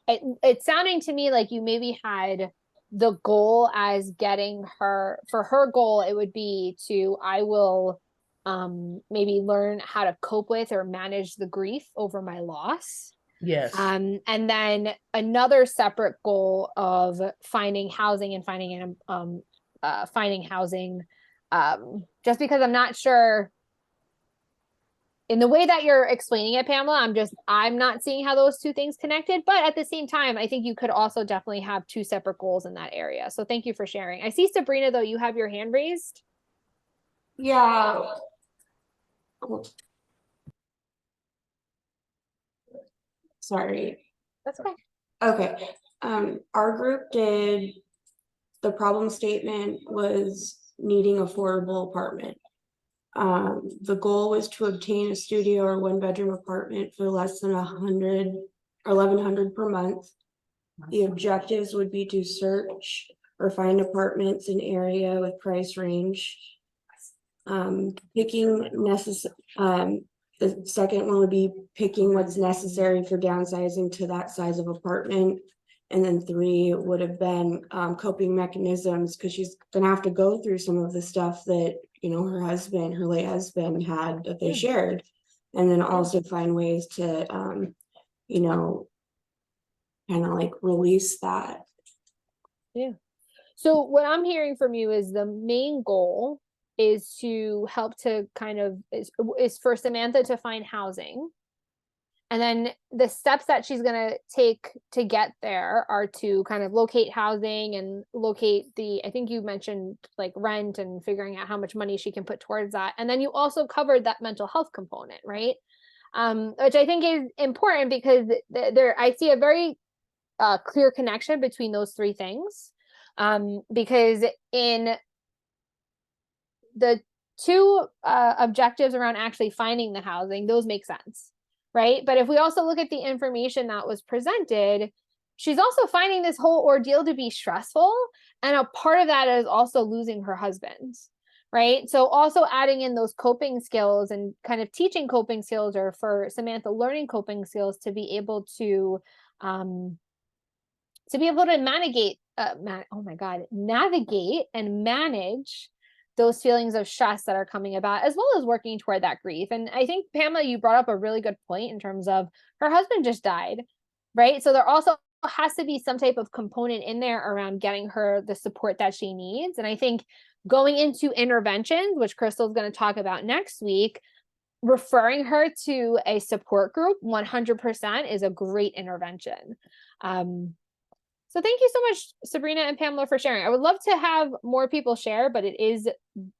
It's sounding to me like you maybe had the goal as getting her, for her goal, it would be to, I will maybe learn how to cope with or manage the grief over my loss. Yes. And then another separate goal of finding housing and finding housing. Just because I'm not sure in the way that you're explaining it, Pamela, I'm not seeing how those two things connected, but at the same time, I think you could also definitely have two separate goals in that area. So thank you for sharing. I see Sabrina, though, you have your hand raised. Yeah. Sorry. That's okay. Okay. Our group did, the problem statement was needing affordable apartment. The goal was to obtain a studio or one-bedroom apartment for less than $100 or $1,100 per month. The objectives would be to search or find apartments in area with price range. The second one would be picking what's necessary for downsizing to that size of apartment. And then 3 would have been coping mechanisms, because she's gonna have to go through some of the stuff that, you know, her late husband had, that they shared. And then also find ways to, you know, kind of like release that. Yeah. So what I'm hearing from you is the main goal is to help to kind of is for Samantha to find housing. And then the steps that she's going to take to get there are to kind of locate housing and locate I think you mentioned like rent and figuring out how much money she can put towards that. And then you also covered that mental health component, right? Which I think is important because I see a very clear connection between those 3 things. Because in the 2 objectives around actually finding the housing, those make sense. Right. But if we also look at the information that was presented, she's also finding this whole ordeal to be stressful. And a part of that is also losing her husband. Right. So also adding in those coping skills and kind of teaching coping skills, or for Samantha learning coping skills to be able to navigate and manage those feelings of stress that are coming about, as well as working toward that grief. And I think, Pamela, you brought up a really good point in terms of her husband just died, right? So there also has to be some type of component in there around getting her the support that she needs. And I think going into interventions, which Crystal's going to talk about next week, referring her to a support group 100% is a great intervention. So thank you so much, Sabrina and Pamela, for sharing. I would love to have more people share, but it is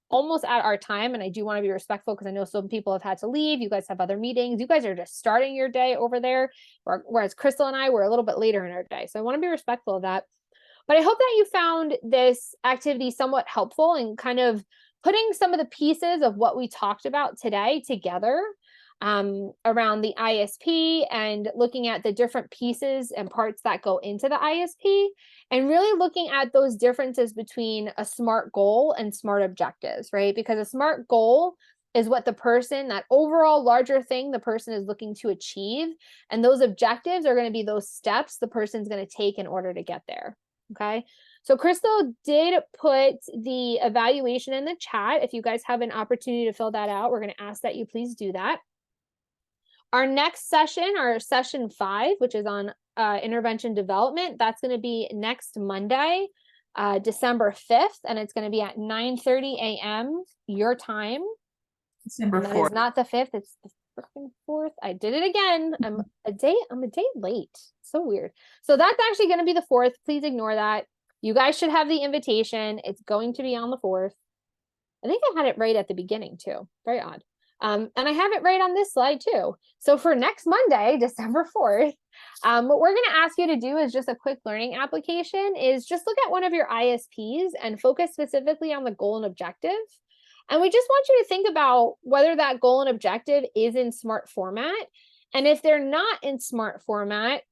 almost at our time. And I do want to be respectful because I know some people have had to leave. You guys have other meetings. You guys are just starting your day over there, whereas Crystal and I were a little bit later in our day. So I want to be respectful of that. But I hope that you found this activity somewhat helpful in kind of putting some of the pieces of what we talked about today together around the ISP and looking at the different pieces and parts that go into the ISP, and really looking at those differences between a SMART goal and SMART objectives, right? Because a SMART goal is what the person, that overall larger thing the person is looking to achieve. And those objectives are going to be those steps the person's going to take in order to get there. Okay. So Crystal did put the evaluation in the chat. If you guys have an opportunity to fill that out, we're going to ask that you please do that. Our next session, our session 5, which is on intervention development, that's going to be next Monday, December 5th, and it's going to be at 9:30 a.m. your time. December That 4th. is not the 5th, it's the freaking 4th. I did it again. I'm a day late. So weird. So that's actually going to be the 4th. Please ignore that. You guys should have the invitation. It's going to be on the 4th. I think I had it right at the beginning too. Very odd. And I have it right on this slide too. So for next Monday, December 4th, what we're going to ask you to do is just a quick learning application is just look at one of your ISPs and focus specifically on the goal and objective. And we just want you to think about whether that goal and objective is in SMART format. And if they're not in SMART format,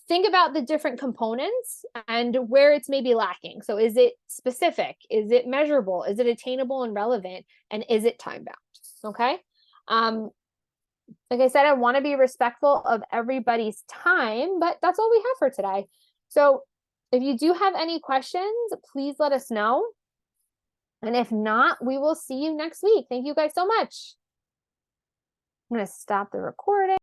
think about the different components and where it's maybe lacking. So is it specific? Is it measurable? Is it attainable and relevant? And is it time bound? Okay. Like I said, I want to be respectful of everybody's time, but that's all we have for today. So if you do have any questions, please let us know. And if not, we will see you next week. Thank you guys so much. I'm going to stop the recording.